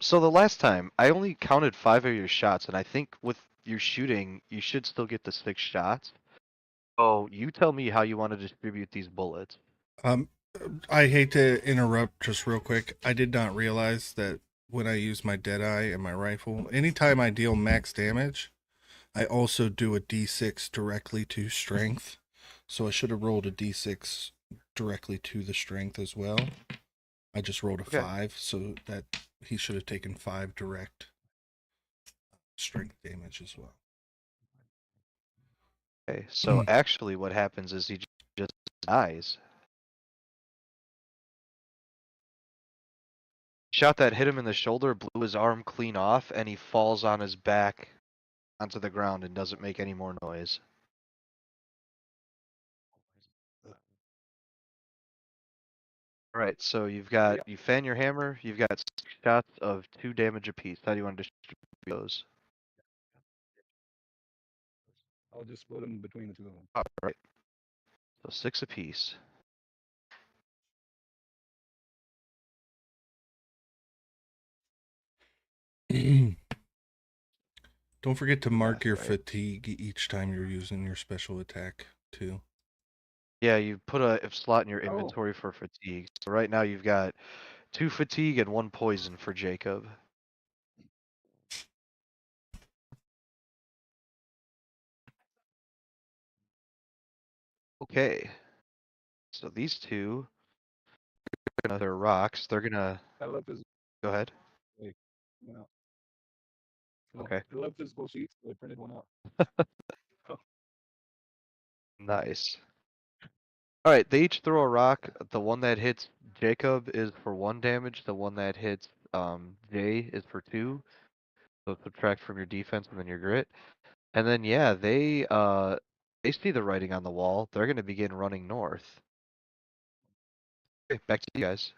So the last time I only counted 5 of your shots, and I think with your shooting, you should still get the 6 shots. Oh, you tell me how you want to distribute these bullets. Um, I hate to interrupt just real quick. I did not realize that when I use my Deadeye and my rifle, anytime I deal max damage, I also do a d6 directly to strength. So I should have rolled a d6 directly to the strength as well. I just rolled a Okay. 5, so that he should have taken 5 direct strength damage as well. Okay, so actually what happens is he just dies. Shot that hit him in the shoulder, blew his arm clean off, and he falls on his back onto the ground and doesn't make any more noise. All right, so you've got, you fan your hammer, you've got 6 shots of 2 damage apiece. How do you want to distribute those? I'll just split them between the two of them. All right, so 6 apiece. Don't forget to mark your right. fatigue each time you're using your special attack, too. Yeah, you put a slot in your Oh. inventory for fatigue. So right now you've got 2 fatigue and 1 poison for Jacob. Okay. So these two, they're rocks. They're gonna I love this. go ahead. Like, you know, Okay. I love physical sheets, so I printed one out. Nice. All right, they each throw a rock. The one that hits Jacob is for 1 damage. The one that hits Jay is for 2. So subtract from your defense and then your grit. And then yeah, they see the writing on the wall. They're gonna begin running north. Okay, back to you guys.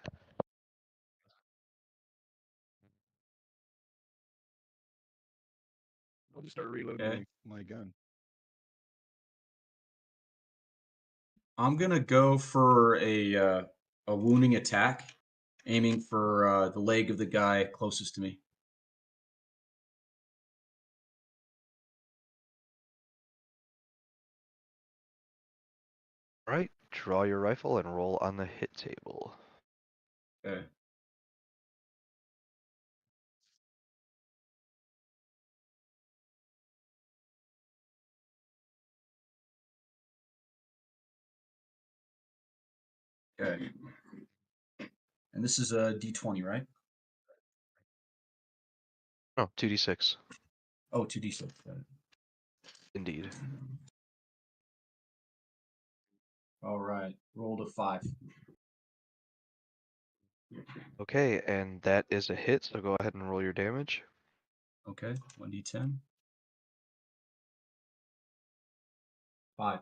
I'll just start reloading Okay. my gun. I'm gonna go for a wounding attack, aiming for the leg of the guy closest to me. All right, draw your rifle and roll on the hit table. Okay. Okay. And this is a D20, right? Oh, 2d6. Oh, 2d6. Got it. Indeed. All right. Rolled a 5. Okay, and that is a hit, so go ahead and roll your damage. Okay. 1d10. 5.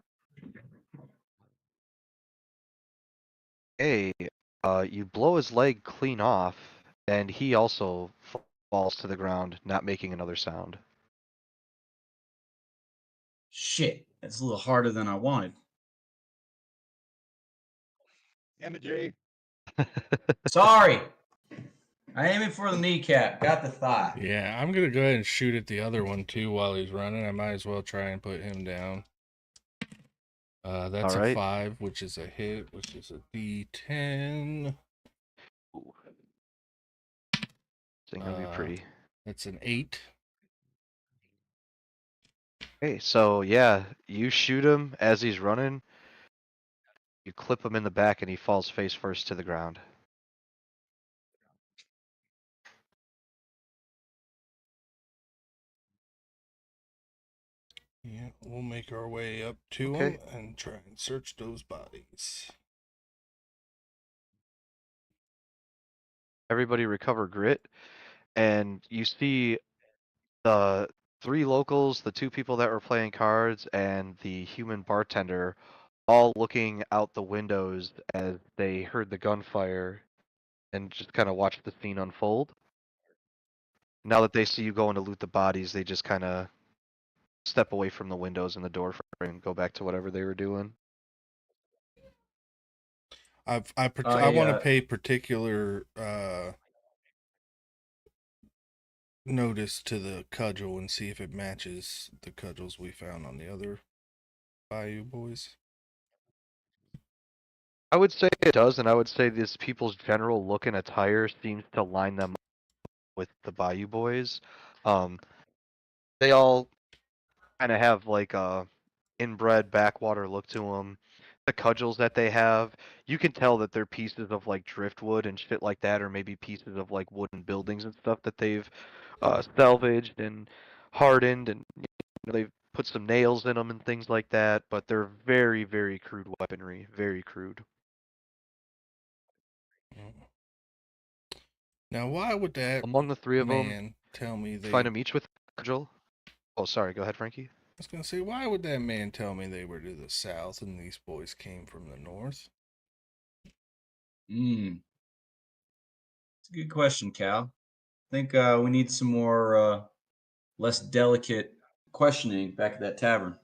Hey, you blow his leg clean off, and he also falls to the ground, not making another sound. Shit. That's a little harder than I wanted. Damn it, Jay. Sorry. I aiming for the kneecap. Got the thigh. Yeah, I'm gonna go ahead and shoot at the other one too while he's running. I might as well try and put him down. That's All a right. 5, which is a hit, which is a D10. Ooh. This ain't gonna be pretty. That's an 8. Okay, so yeah, you shoot him as he's running. You clip him in the back, and he falls face first to the ground. Yeah, we'll make our way up to Okay. him and try and search those bodies. Everybody recover grit, and you see the 3 locals, the 2 people that were playing cards, and the human bartender all looking out the windows as they heard the gunfire and just kind of watched the scene unfold. Now that they see you going to loot the bodies, they just kind of step away from the windows and the door and go back to whatever they were doing. I want to pay particular notice to the cudgel and see if it matches the cudgels we found on the other Bayou boys. I would say it does, and I would say this people's general look and attire seems to line them up with the Bayou boys. They all kind of have like a inbred backwater look to them. The cudgels that they have, you can tell that they're pieces of like driftwood and shit like that, or maybe pieces of like wooden buildings and stuff that they've salvaged and hardened, and they've put some nails in them and things like that. But they're very, very crude weaponry, very crude. Now, why would that Among the 3 of them, man tell me they? find them each with a cudgel. Oh, sorry. Go ahead, Frankie. I was gonna say, why would that man tell me they were to the south and these boys came from the north? It's a good question, Cal. I think we need some more less delicate questioning back at that tavern.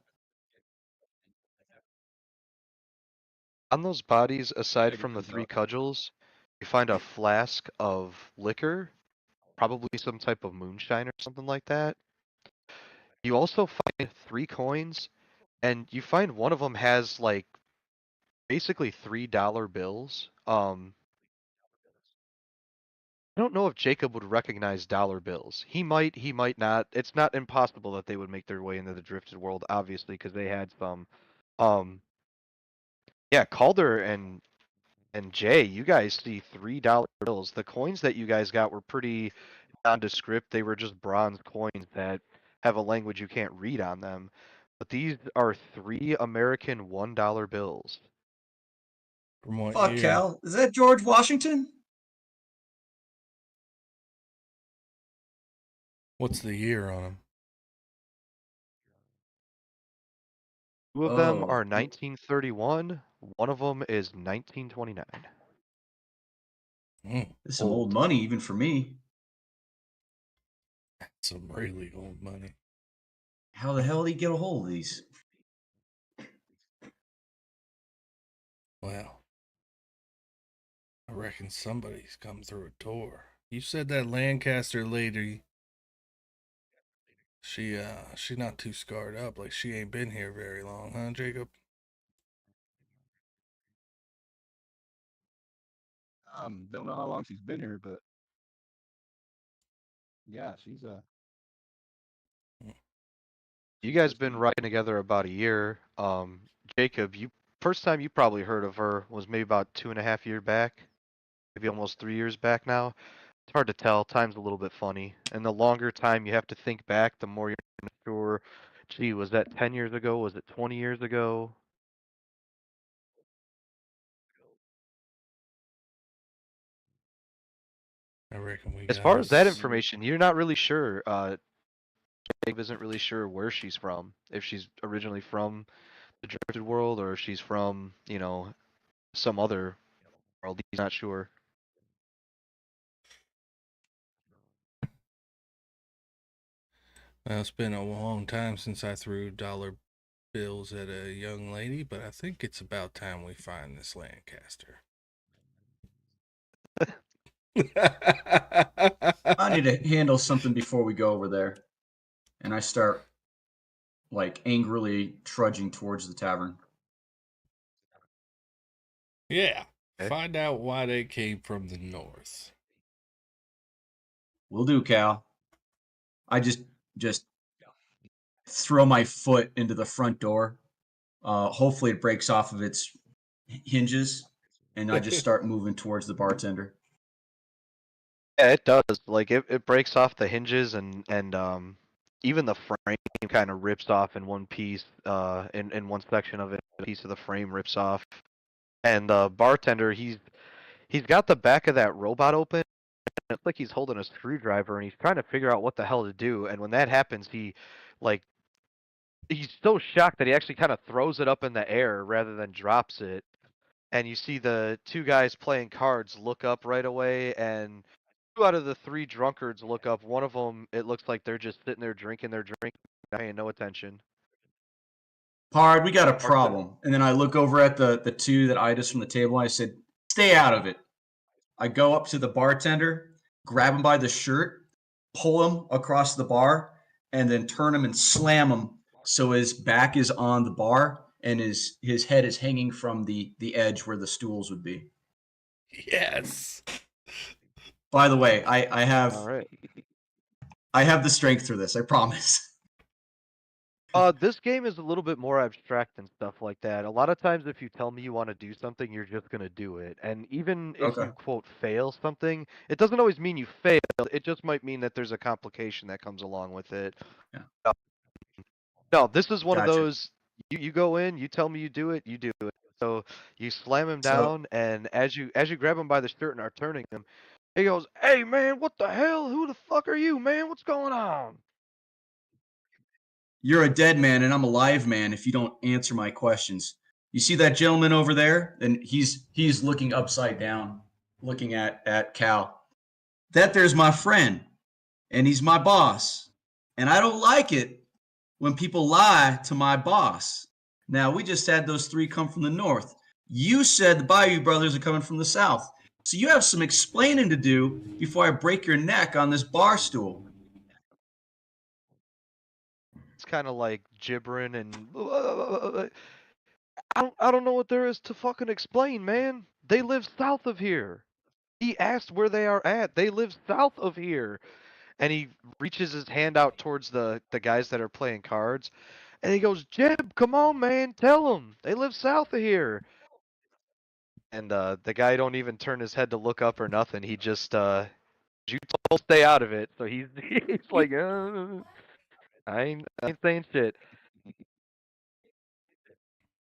On those bodies, aside Gotta get from the some 3 duck. cudgels, you find a flask of liquor, probably some type of moonshine or something like that. You also find 3 coins, and you find one of them has like basically $3 bills. I don't know if Jacob would recognize dollar bills. He might not. It's not impossible that they would make their way into the drifted world, obviously, because they had some. Um, yeah, Calder and Jay, you guys see $3 bills. The coins that you guys got were pretty nondescript. They were just bronze coins that have a language you can't read on them. But these are 3 American $1 bills. From what Fuck, year? Cal. Is that George Washington? What's the year on him? Two of them Oh, are 1931. One of them is 1929. Mm, this is some old Old. money even for me. some really old money. How the hell did he get a hold of these? Well, I reckon somebody's come through a door. You said that Lancaster lady, she not too scarred up, like she ain't been here very long, huh, Jacob? Don't know how long she's been here, but yeah, she's You guys just been getting riding together about a year. Jacob, you first time you probably heard of her was maybe about 2.5 years back, maybe almost 3 years back now. It's hard to tell. Time's a little bit funny, and the longer time you have to think back, the more you're not sure. Gee, was that 10 years ago? Was it 20 years ago? I reckon we As got far as that us. information, you're not really sure. Jacob isn't really sure where she's from. If she's originally from the Drifted World or if she's from, some other world. He's not sure. Well, it's been a long time since I threw dollar bills at a young lady, but I think it's about time we find this Lancaster. I need to handle something before we go over there. And I start like angrily trudging towards the tavern. Yeah, Okay. find out why they came from the north. Will do, Cal. I just throw my foot into the front door. Hopefully, it breaks off of its hinges, and I just start moving towards the bartender. Yeah, it does. Like it breaks off the hinges and even the frame kind of rips off in one piece. In one section of it, a piece of the frame rips off. And the bartender, he's got the back of that robot open. It's like he's holding a screwdriver and he's trying to figure out what the hell to do. And when that happens, like he's so shocked that he actually kind of throws it up in the air rather than drops it. And you see the two guys playing cards look up right away, and two out of the three drunkards look up. One of them, it looks like they're just sitting there drinking their drink, paying no attention. Pard, we got a Bartender, problem. And then I look over at the two that eyed us from the table. And I said, "Stay out of it." I go up to the bartender, grab him by the shirt, pull him across the bar, and then turn him and slam him so his back is on the bar and his head is hanging from the edge where the stools would be. Yes. By the way, all right. I have the strength for this. I promise. This game is a little bit more abstract and stuff like that. A lot of times, if you tell me you want to do something, you're just gonna do it. And even if Okay. you quote fail something, it doesn't always mean you failed. It just might mean that there's a complication that comes along with it. Yeah. No, this is one of Gotcha. those. You go in, you tell me you do it, you do it. So you slam him So down, and as you grab him by the shirt and are turning him, he goes, "Hey man, what the hell? Who the fuck are you, man? What's going on?" you're a dead man and I'm a live man if you don't answer my questions. You see that gentleman over there? And he's looking upside down, looking at Cal. That there's my friend, and he's my boss. And I don't like it when people lie to my boss. Now, we just had those three come from the north. You said the Bayou brothers are coming from the south. So you have some explaining to do before I break your neck on this bar stool. It's kind of like gibbering and I don't know what there is to fucking explain, man. They live south of here. He asked where they are at. They live south of here. And he reaches his hand out towards the guys that are playing cards, and he goes, "Jeb, come on, man, tell them they live south of here." And the guy don't even turn his head to look up or nothing. He just you told stay out of it. So he's he's like, I ain't saying shit.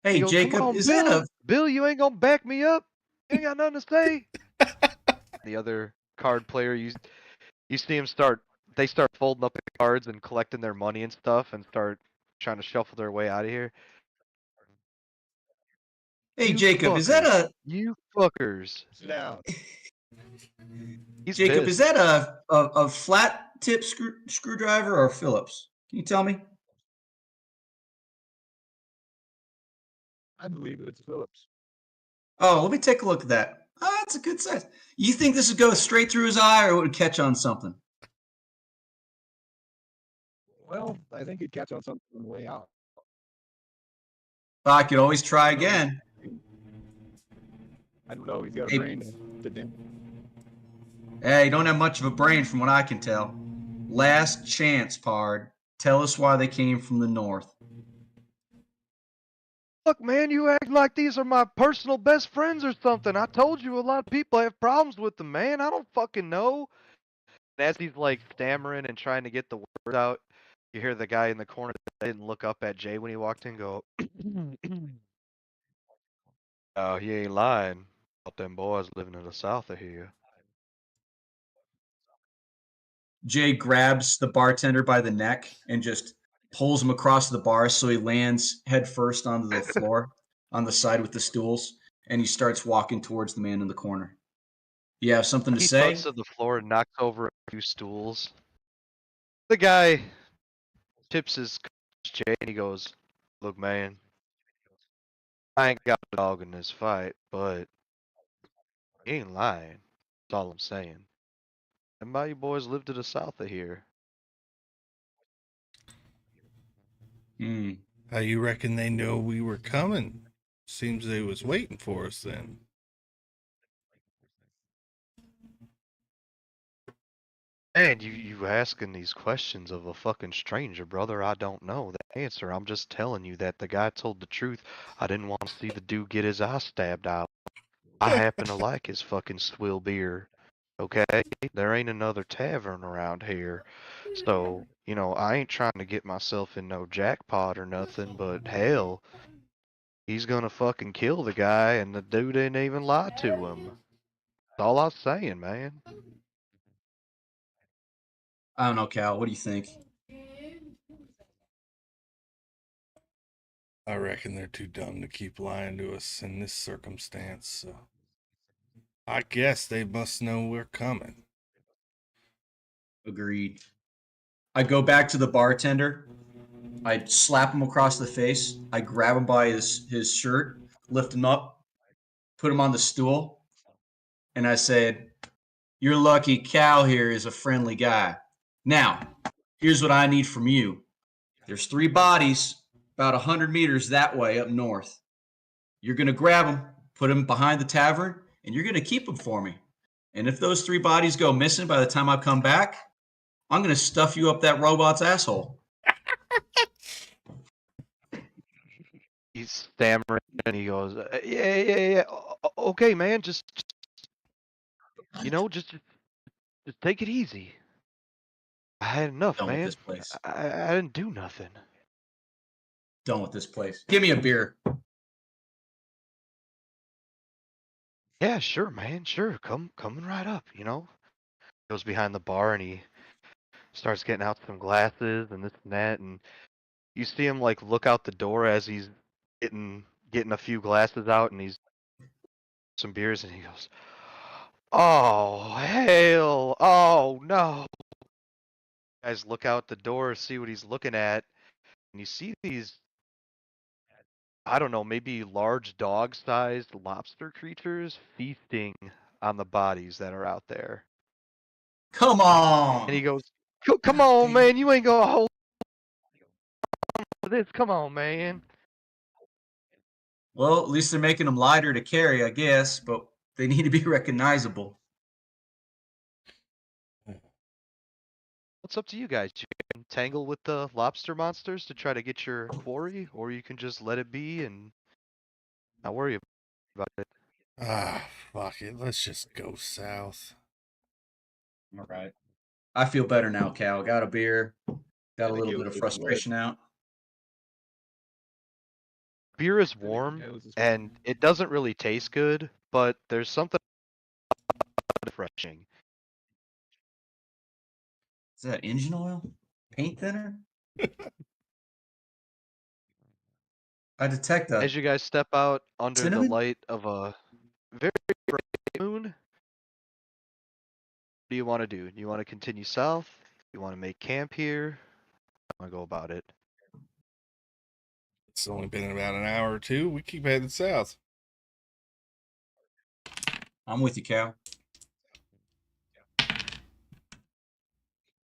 He Hey, goes, "Come Jacob, on, is that a Bill, you ain't gonna back me up? You ain't got nothing to say." The other card player, you see him start. They start folding up the cards and collecting their money and stuff, and start trying to shuffle their way out of here. Hey, You Jacob, is that fuckers! a You fuckers! Sit down. He's Jacob, is pissed. that a flat tip screwdriver or Phillips? Can you tell me? I believe it's Phillips. Oh, let me take a look at that. Ah, that's a good size. You think this would go straight through his eye, or it would catch on something? Well, I think he'd catch on something on the way out. I could always try I don't know. again. I don't know. He's got a Hey. brain to dim. Hey, you don't have much of a brain from what I can tell. Last chance, Pard. Tell us why they came from the north. Look, man, you act like these are my personal best friends or something. I told you a lot of people have problems with them, man. I don't fucking know. And as he's like stammering and trying to get the words out, you hear the guy in the corner that didn't look up at Jay when he walked in go, "Oh, he ain't lying about them boys living in the south of here." Jay grabs the bartender by the neck and just pulls him across the bar so he lands head first onto the floor on the side with the stools, and he starts walking towards the man in the corner. You have something to He say? thuds to the floor and knocks over a few stools. The guy tips his Jay and he goes, "Look, man, I ain't got a dog in this fight, but he ain't lying. That's all I'm saying. Them Bayou boys live to the south of here." Hmm. How you reckon they know we were coming? Seems they was waiting for us then. And you asking these questions of a fucking stranger, brother. I don't know the answer. I'm just telling you that the guy told the truth. I didn't want to see the dude get his eye stabbed out. I happen to like his fucking swill beer. Okay? There ain't another tavern around here. So, I ain't trying to get myself in no jackpot or nothing, but hell, he's gonna fucking kill the guy and the dude didn't even lie to him. That's all I was saying, man. I don't know, Cal. What do you think? I reckon they're too dumb to keep lying to us in this circumstance, so I guess they must know we're coming. Agreed. I go back to the bartender. I slap him across the face. I grab him by his shirt, lift him up, put him on the stool, and I said, "You're lucky Cal here is a friendly guy. Now, here's what I need from you. There's 3 bodies about 100 meters that way up north. You're going to grab them, put them behind the tavern, and you're going to keep them for me. And if those 3 bodies go missing by the time I come back, I'm going to stuff you up that robot's asshole." He's stammering and he goes, "Yeah, yeah, yeah. Okay, man, just just take it easy. I had enough, Done with man. this place. I didn't do nothing." Done with this place. Give me a beer. "Yeah, sure, man, sure. Coming right up, Goes behind the bar and he starts getting out some glasses and this and that, and you see him like look out the door as he's getting a few glasses out and he's some beers and he goes, "Oh hell, oh no." Guys look out the door, see what he's looking at, and you see these, I don't know, maybe large dog-sized lobster creatures feasting on the bodies that are out there. Come And he on. goes, "Come on, man, you ain't gonna hold this. Come on, man." Well, at least they're making them lighter to carry, I guess, but they need to be recognizable. It's up to you guys. You can tangle with the lobster monsters to try to get your quarry, or you can just let it be and not worry about it. Ah, fuck it. Let's just go south. All right. I feel better now, Cal. Got a beer. Got I a think little you'll bit of get some lead. frustration out. beer is I think warm Joe's is and warm. it doesn't really taste good, but there's something refreshing. Is that engine oil? Paint thinner? I detect As a you guys step out under the cinnamon. light of a very bright moon, what do you want to do? Do you want to continue south? You want to make camp here? How do you want to go about it? It's only been about an hour or two. We keep heading south. I'm with you, Cal.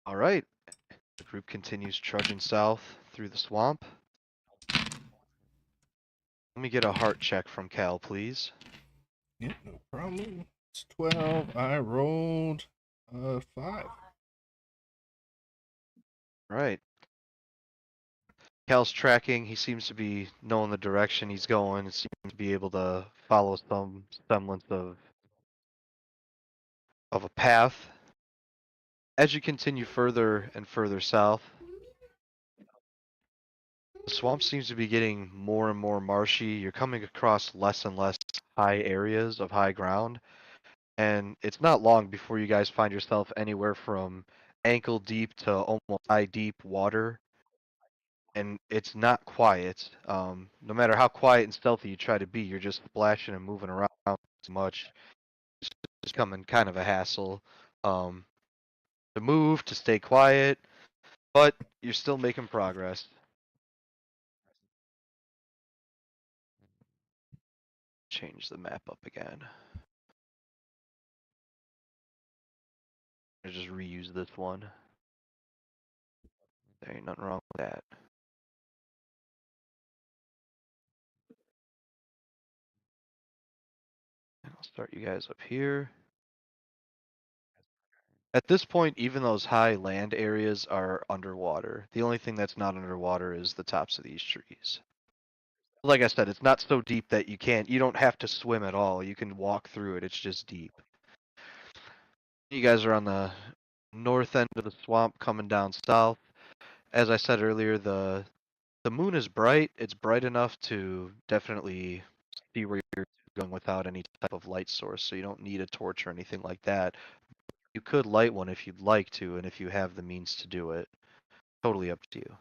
All right. The group continues trudging south through the swamp. Let me get a heart check from Cal, please. Yep, no problem. It's 12. I rolled 5. Right. Cal's tracking. He seems to be knowing the direction he's going. Seems to be able to follow some semblance of a path. As you continue further and further south, the swamp seems to be getting more and more marshy. You're coming across less and less high areas of high ground. And it's not long before you guys find yourself anywhere from ankle deep to almost eye deep water. And it's not quiet. No matter how quiet and stealthy you try to be, you're just splashing and moving around too much. It's becoming kind of a hassle. To move, to stay quiet, but you're still making progress. Change the map up again. I just reuse this one. There ain't nothing wrong with that. And I'll start you guys up here. At this point, even those high land areas are underwater. The only thing that's not underwater is the tops of these trees. Like I said, it's not so deep that you don't have to swim at all. You can walk through it. It's just deep. You guys are on the north end of the swamp coming down south. As I said earlier, the moon is bright. It's bright enough to definitely see where you're going without any type of light source, so you don't need a torch or anything like that. You could light one if you'd like to, and if you have the means to do it. Totally up to you.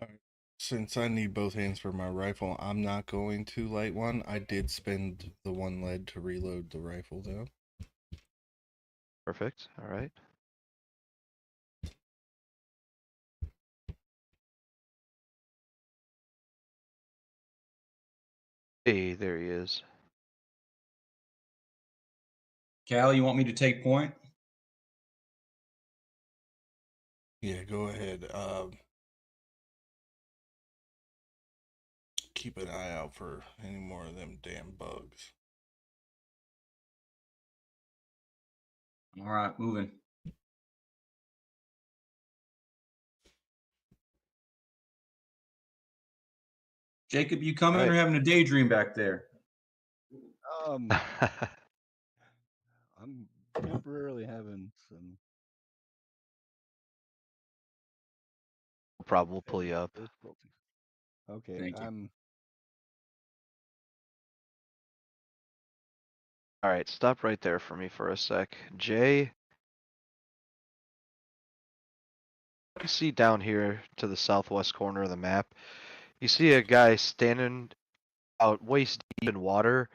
Alright. Since I need both hands for my rifle, I'm not going to light one. I did spend the 1 lead to reload the rifle, though. Perfect. All right. Hey, there he is. Cal, you want me to take point? Yeah, go ahead. Keep an eye out for any more of them damn bugs. All right, moving. Jacob, you coming Right. or having a daydream back there? I'm temporarily having some No problem. We'll pull you technical up. difficulties. Okay, Thank you. All right. Stop right there for me for a sec. Jay, you see down here to the southwest corner of the map, you see a guy standing out waist deep in water.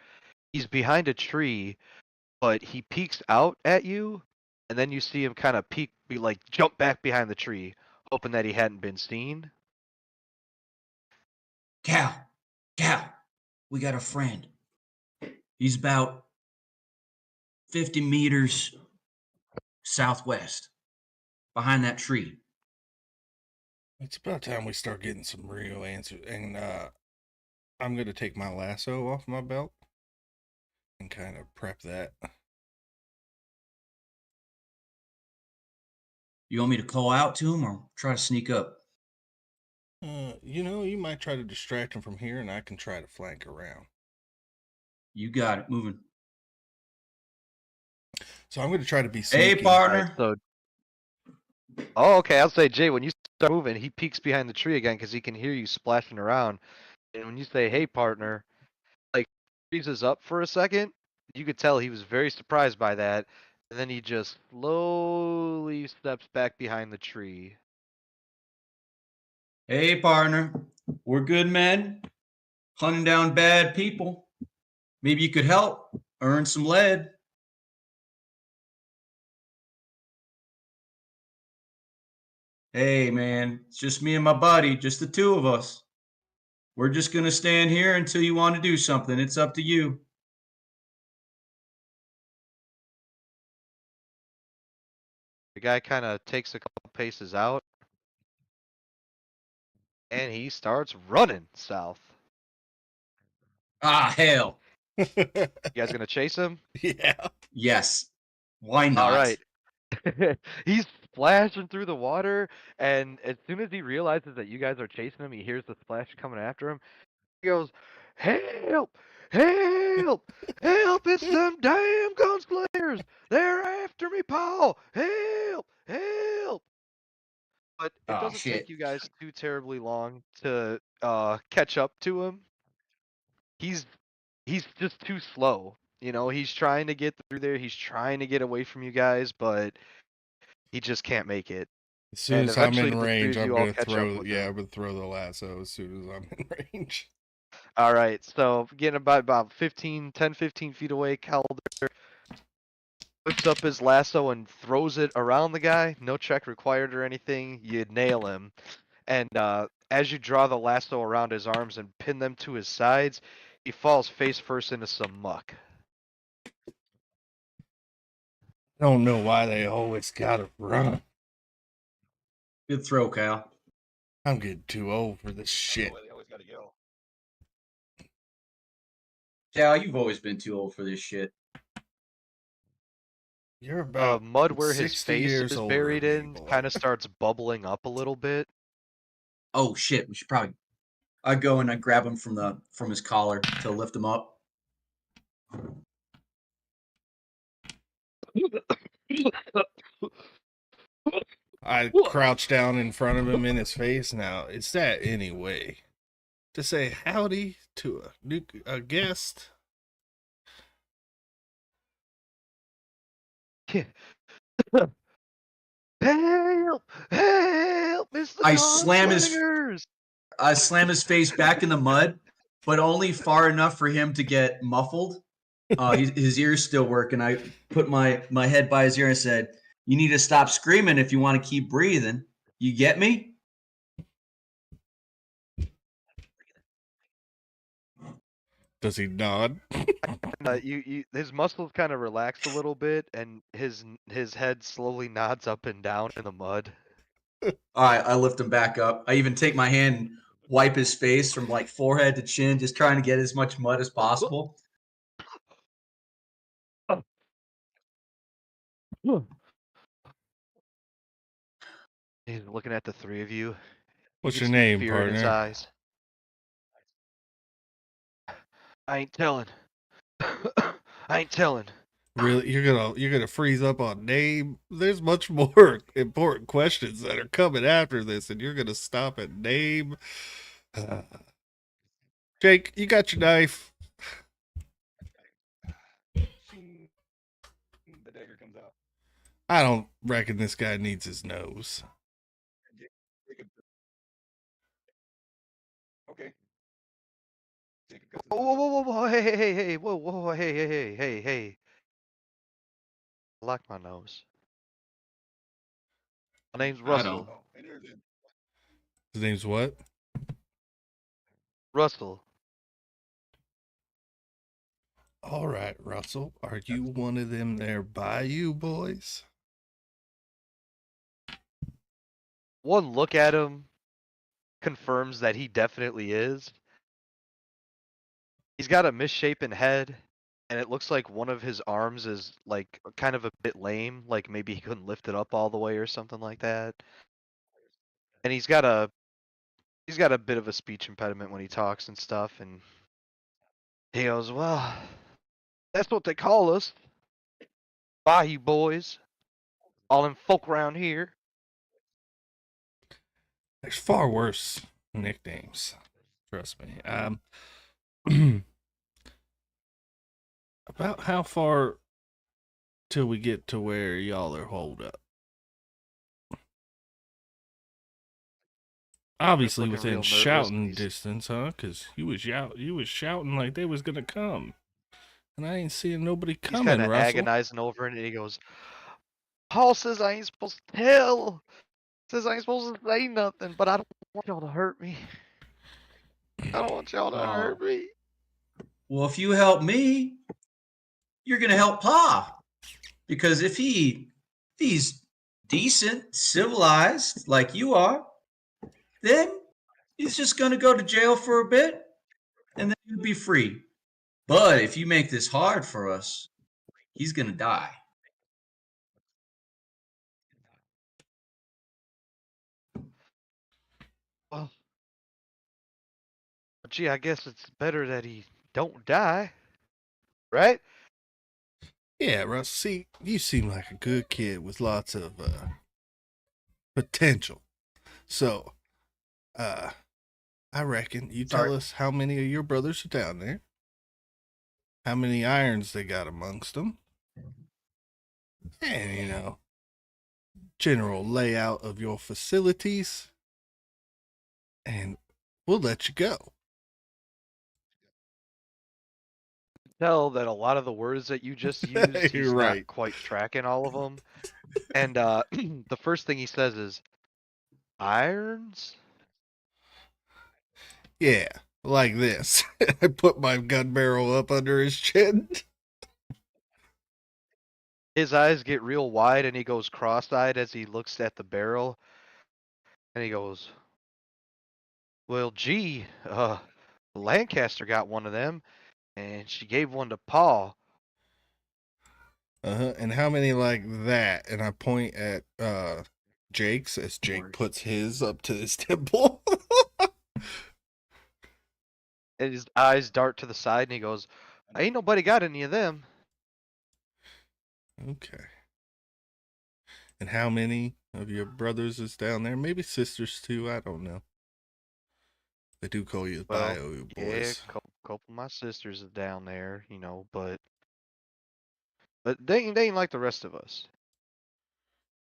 He's behind a tree, but he peeks out at you, and then you see him kind of jump back behind the tree, hoping that he hadn't been seen. Cal, we got a friend. He's about 50 meters southwest behind that tree. It's about time we start getting some real answers. And I'm going to take my lasso off my belt and kind of prep that. You want me to call out to him or try to sneak up? You might try to distract him from here, and I can try to flank around. You got it. Moving. So I'm going to try to be sneaky. Hey, partner. Right, so, oh, okay. I'll say, Jay, when you start moving, he peeks behind the tree again because he can hear you splashing around. And when you say, "Hey, partner," like freezes up for a second. You could tell he was very surprised by that, and then he just slowly steps back behind the tree. Hey, partner. We're good men. Hunting down bad people. Maybe you could help earn some lead. Hey, man. It's just me and my buddy, just the two of us. We're just going to stand here until you want to do something. It's up to you. The guy kind of takes a couple paces out, and he starts running south. Ah, hell. You guys gonna chase him? Yeah. Yes. Why All not? right. He's splashing through the water, and as soon as he realizes that you guys are chasing him, he hears the splash coming after him. He goes, "Help! Help! Help! It's them damn gunslayers! They're after me, Paul! Help! Help!" But it Oh, doesn't take shit. you guys too terribly long to catch up to him. He's just too slow. You know, he's trying to get through there. He's trying to get away from you guys, but he just can't make it. As soon And as I'm eventually in the three range, of I'm you all gonna catch up throw. with Yeah, him. I'm gonna throw the lasso as soon as I'm in range. All right, so getting about 10, 15 feet away, Calder whips up his lasso and throws it around the guy. No check required or anything. You nail him. And as you draw the lasso around his arms and pin them to his sides, he falls face first into some muck. I don't know why they always gotta run. Good throw, Kyle. I'm getting too old for this shit. Boy, they always gotta yell. Cal, you've always been too old for this shit. You're about Mud where his 60 face years is older buried than me, in boy. kind of starts bubbling up a little bit. Oh, shit. We should probably. I go and I grab him from his collar to lift him up. I crouch down in front of him in his face. Now, is that any way to say howdy to a guest? Help! Help! It's the I slam gunslingers! his face back in the mud, but only far enough for him to get muffled. His ears still work, and I put my head by his ear and said, "You need to stop screaming if you want to keep breathing. You get me?" Does he nod? His muscles kind of relax a little bit, and his head slowly nods up and down in the mud. All right, I lift him back up. I even take my hand and wipe his face from like forehead to chin, just trying to get as much mud as possible. He's looking at the three of you. You What's can your see name, fear in his partner? eyes. I ain't telling. I ain't telling. Really, you're gonna freeze up on name? There's much more important questions that are coming after this, and you're gonna stop at name. Jake, you got your knife. Shing. The dagger comes out. I don't reckon this guy needs his nose. Jacob. Okay. Jacob cuts his Whoa, nose whoa, off. whoa, whoa, hey, whoa, whoa, hey. I like my nose. My name's I don't. Russell. Oh, and there's it. His name's what? Russell. All right, Russell. Are you one of them there Bayou boys? One look at him confirms that he definitely is. He's got a misshapen head, and it looks like one of his arms is like kind of a bit lame, like maybe he couldn't lift it up all the way or something like that. And he's got a bit of a speech impediment when he talks and stuff, and he goes, "Well, that's what they call us, Bayou boys, all them folk around here." There's far worse nicknames. Trust me. About how far till we get to where y'all are holed up? Obviously Looking within real nervous. shouting distance, huh? Cause you was shouting like they was gonna come, and I ain't seeing nobody He's kind coming. of Russell. agonizing over it, and he goes, Paul says I ain't supposed to tell. Says I ain't supposed to say nothing, but I don't want y'all to hurt me. I don't want y'all to hurt me. Well, if you help me, you're gonna help Pa. Because if he's decent, civilized like you are, then he's just gonna go to jail for a bit and then he'll be free. But if you make this hard for us, he's gonna die. Well, gee, I guess it's better that he don't die, right? Yeah, Russ. See, you seem like a good kid with lots of potential. So, I reckon you Sorry. tell us how many of your brothers are down there, how many irons they got amongst them, and general layout of your facilities, and we'll let you go. Tell that a lot of the words that you just used, You're he's not right. quite tracking all of them. And the first thing he says is, irons? Yeah, like this. I put my gun barrel up under his chin. His eyes get real wide and he goes cross-eyed as he looks at the barrel. And he goes, well, gee, Lancaster got one of them, and she gave one to Paul. And how many like that? And I point at Jake's as Jake puts his up to his temple. And his eyes dart to the side, and he goes, ain't nobody got any of them. Okay. And how many of your brothers is down there? Maybe sisters too. I don't know. They do call you the Well, Bayou yeah, boys. couple of my sisters are down there, but they ain't like the rest of us.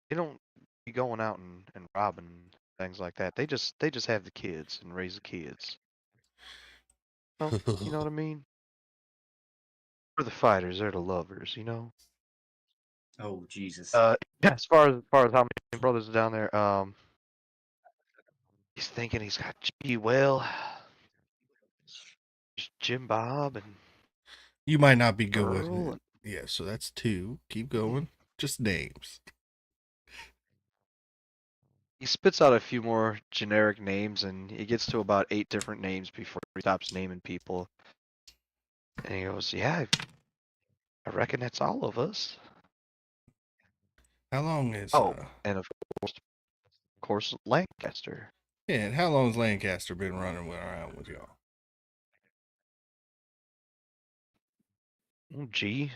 They don't be going out and robbing things like that. They just have the kids and raise the kids. Oh, you know what I mean? We're the fighters, they're the lovers. Oh Jesus. As far as how many brothers are down there, he's thinking he's got G Will, Jim Bob, and You might not be good with Earl. it. Yeah, so that's two. Keep going. Just names. He spits out a few more generic names, and he gets to about 8 different names before he stops naming people. And he goes, "Yeah, I reckon that's all of us." How long is Oh, and of course, Lancaster. yeah, and how long has Lancaster been running around with y'all? Oh, gee,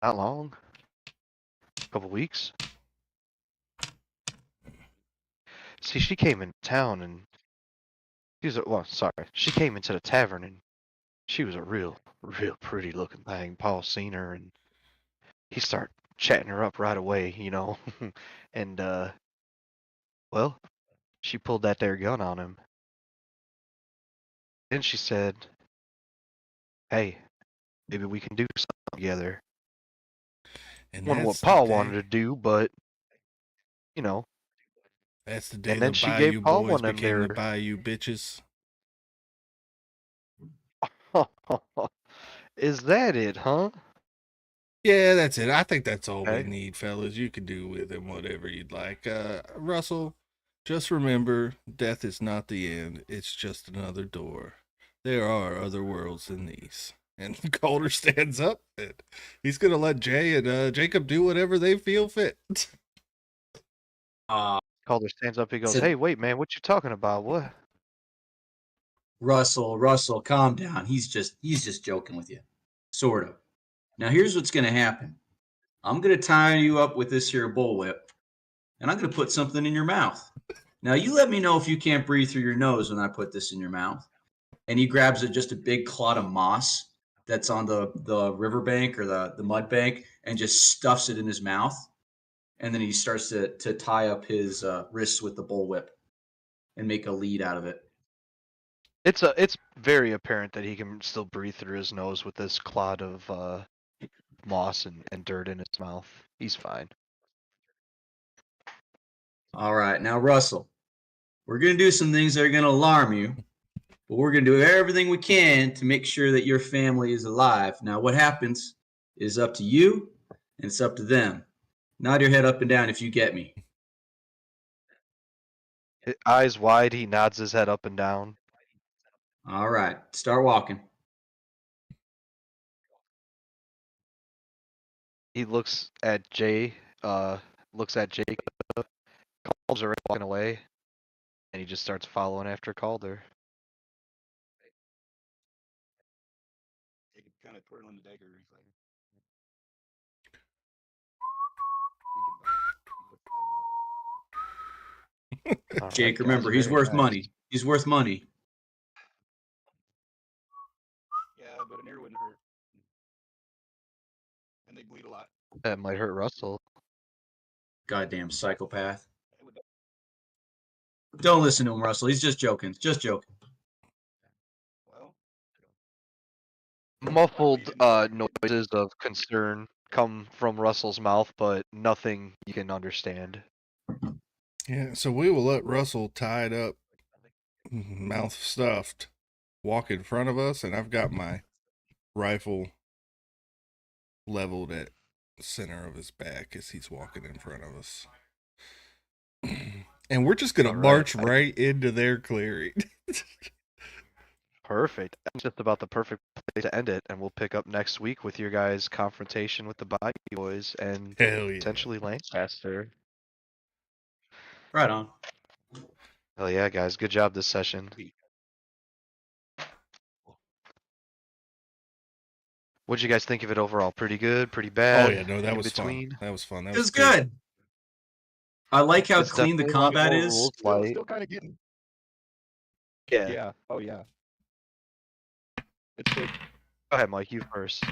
not long. A couple weeks. See, she came into town, and she came into the tavern, and she was a real pretty looking thing. Paul seen her, and he started chatting her up right away. And well, she pulled that there gun on him. Then she said, "Hey, maybe we can do something together." And Wonder what that's the Paul wanted day. to do, but you know. That's the day And the then she gave Bayou Paul boys one of them became the there. Bayou bitches. Is that it, huh? Yeah, that's it. I think that's all we Okay. need, fellas. You can do with him whatever you'd like. Russell, just remember, death is not the end. It's just another door. There are other worlds than these. And Calder stands up, and he's gonna let Jay and Jacob do whatever they feel fit. Calder stands up. He goes, Said "Hey, wait, man, what you talking about? What?" Russell, calm down. He's just joking with you. Sort of. Now here's what's gonna happen. I'm gonna tie you up with this here bullwhip, and I'm gonna put something in your mouth. Now you let me know if you can't breathe through your nose when I put this in your mouth. And he grabs just a big clod of moss that's on the riverbank or the mud bank and just stuffs it in his mouth. And then he starts to tie up his wrists with the bullwhip and make a lead out of it. It's very apparent that he can still breathe through his nose with this clod of moss and dirt in his mouth. He's fine. All right, now Russell, we're gonna do some things that are gonna alarm you, but we're gonna do everything we can to make sure that your family is alive. Now, what happens is up to you, and it's up to them. Nod your head up and down if you get me. Eyes wide, he nods his head up and down. All right, start walking. He looks at Jay, looks at Jake, Calder's already walking away, and he just starts following after Calder. Jacob kind of twirling the dagger. He's like, thinking about All right, Jake, guys, remember, he's very worth nice. money. He's worth money. yeah, but an ear wouldn't hurt. And they bleed a lot. That might hurt Russell. Goddamn psychopath. It would, Don't listen to him, Russell. He's just joking. Just joking. well, Muffled noises of concern come from Russell's mouth, but nothing you can understand. Yeah, so we will let Russell tied up, mouth stuffed, walk in front of us, and I've got my rifle leveled at the center of his back as he's walking in front of us. And we're just gonna All right. march right into their clearing. Perfect. That's just about the perfect place to end it, and we'll pick up next week with your guys' confrontation with the Bayou boys and Hell yeah. potentially Lancaster. Right on. Hell yeah, guys. Good job this session. What'd you guys think of it overall? Pretty good? Pretty bad? Oh yeah, no, that in was between? fun. That was fun. That It was was good. I like how It's clean the definitely a lot combat more is. rules still, light. still kind of getting. Yeah. Yeah. Oh yeah. It's quick. Go ahead, Mike. You first.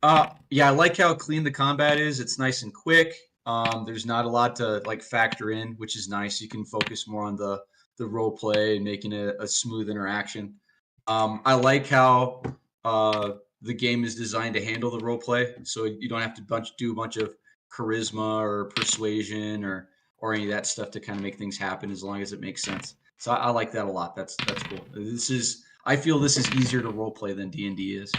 Yeah, I like how clean the combat is. It's nice and quick. There's not a lot to like factor in, which is nice. You can focus more on the role play and making it a smooth interaction. I like how the game is designed to handle the role play, so you don't have to do a bunch of charisma or persuasion or any of that stuff to kind of make things happen, as long as it makes sense. So I like that a lot. That's cool. I feel this is easier to role play than D&D is.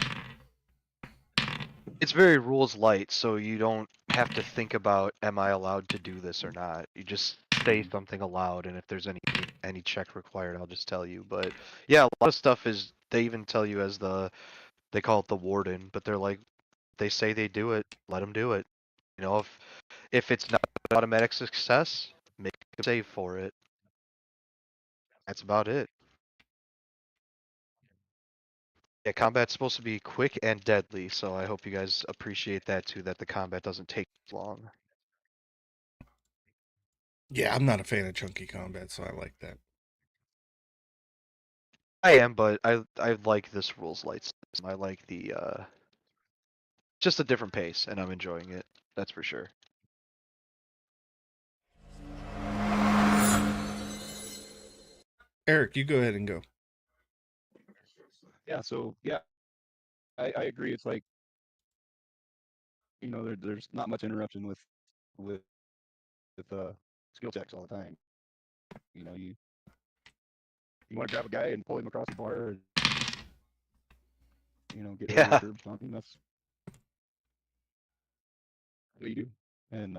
It's very rules light, so you don't have to think about, am I allowed to do this or not? You just say something aloud, and if there's any check required, I'll just tell you. But yeah, a lot of stuff is, they even tell you as they call it the warden, but they're like, they say they do it, let them do it. You know, if it's not an automatic success, make a save for it. That's about it. Yeah, combat's supposed to be quick and deadly, so I hope you guys appreciate that too, that the combat doesn't take long. Yeah, I'm not a fan of chunky combat, so I like that. I am, but I like this rules light system. I like the just a different pace, and I'm enjoying it. That's for sure. Eric, you go ahead and go. Yeah. So yeah, I agree. It's like, there's not much interruption with skill checks all the time. You want to grab a guy and pull him across the bar, and, get him over Yeah. the curb something. That's what you do. And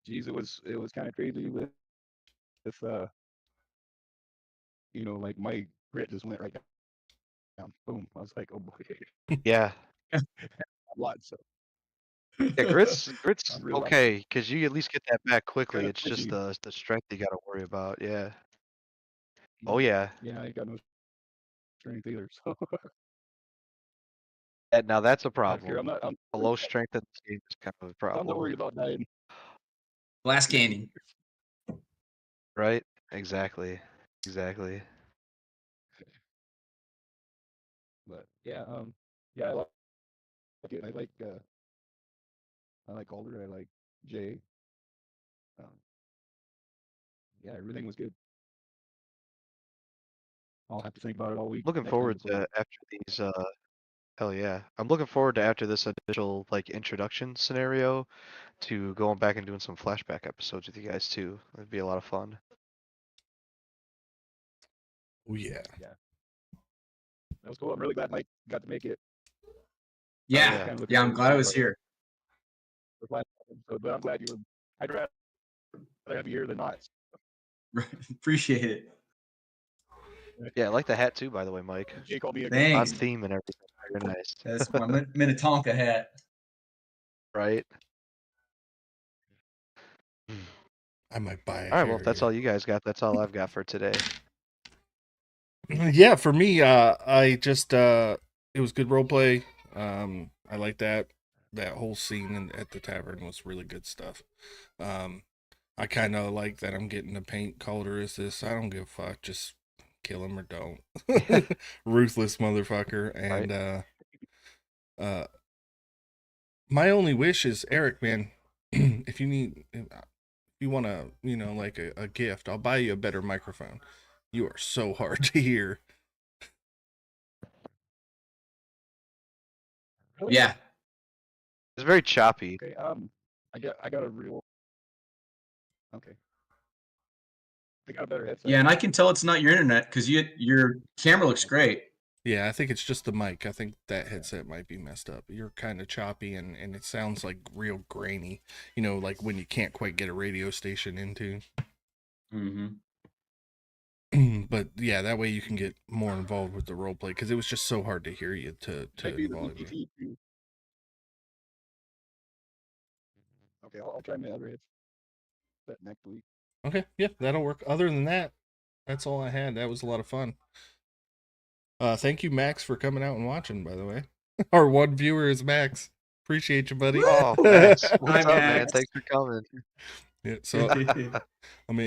geez, it was kind of crazy with like my grit just went right down. Boom. I was like, oh boy, Yeah. a lot. So Yeah, grit's I'm real lucky. okay, because you at least get that back quickly. Kind of It's just punchy. the strength you gotta worry about. Yeah. Oh yeah. Yeah, I got no strength either. So Now that's a I don't care. problem. A low strength in this game is kind of a I'm not worried problem, about dying. Glass candy. right? Exactly. Exactly. But yeah, yeah, I like it. I like Calder. I like Jay. Um, yeah, everything was good. I'll have to think about it all week. Looking Next time forward it's over. to after these. Hell yeah! I'm looking forward to after this initial like introduction scenario to going back and doing some flashback episodes with you guys too. It'd be a lot of fun. Oh yeah. Yeah, that was cool. I'm really glad Mike got to make it. Yeah, yeah. Kinda looking yeah. I'm forward glad to I was here. the flashback episode, but I'm glad you were. I'd rather have you here than not. Appreciate it. Yeah, I like the hat too, by the way, Mike. Jay called me a On Thanks. theme and everything. Very nice. That's my Minnetonka hat. Right? I might buy a All right, well, if that's all Harrier. you guys got, that's all I've got for today. Yeah, for me, I just it was good role play. I like that whole scene at the tavern was really good stuff. I kind of like that I'm getting to paint Calder as this. I don't give a fuck. Just kill him or don't. Ruthless motherfucker. And my only wish is Eric, man. If you want to, like a gift, I'll buy you a better microphone. You are so hard to hear. Really? Yeah, It's very choppy. Okay. I got a real. Okay. I got a better headset. yeah, and I can tell it's not your internet because your camera looks great. Yeah, I think it's just the mic. I think that headset might be messed up. You're kind of choppy and it sounds like real grainy. Like when you can't quite get a radio station into. Mm-hmm. But yeah, that way you can get more involved with the role play because it was just so hard to hear you to Maybe the involve you. VPT too. Okay, I'll try my other headset next week. Okay, yeah, that'll work. Other than that, that's all I had. That was a lot of fun. Thank you, Max, for coming out and watching, by the way. Our one viewer is Max. Appreciate you, buddy. Oh, Max. Hi, What's up, man? Max. Thanks for coming. Yeah, so I mean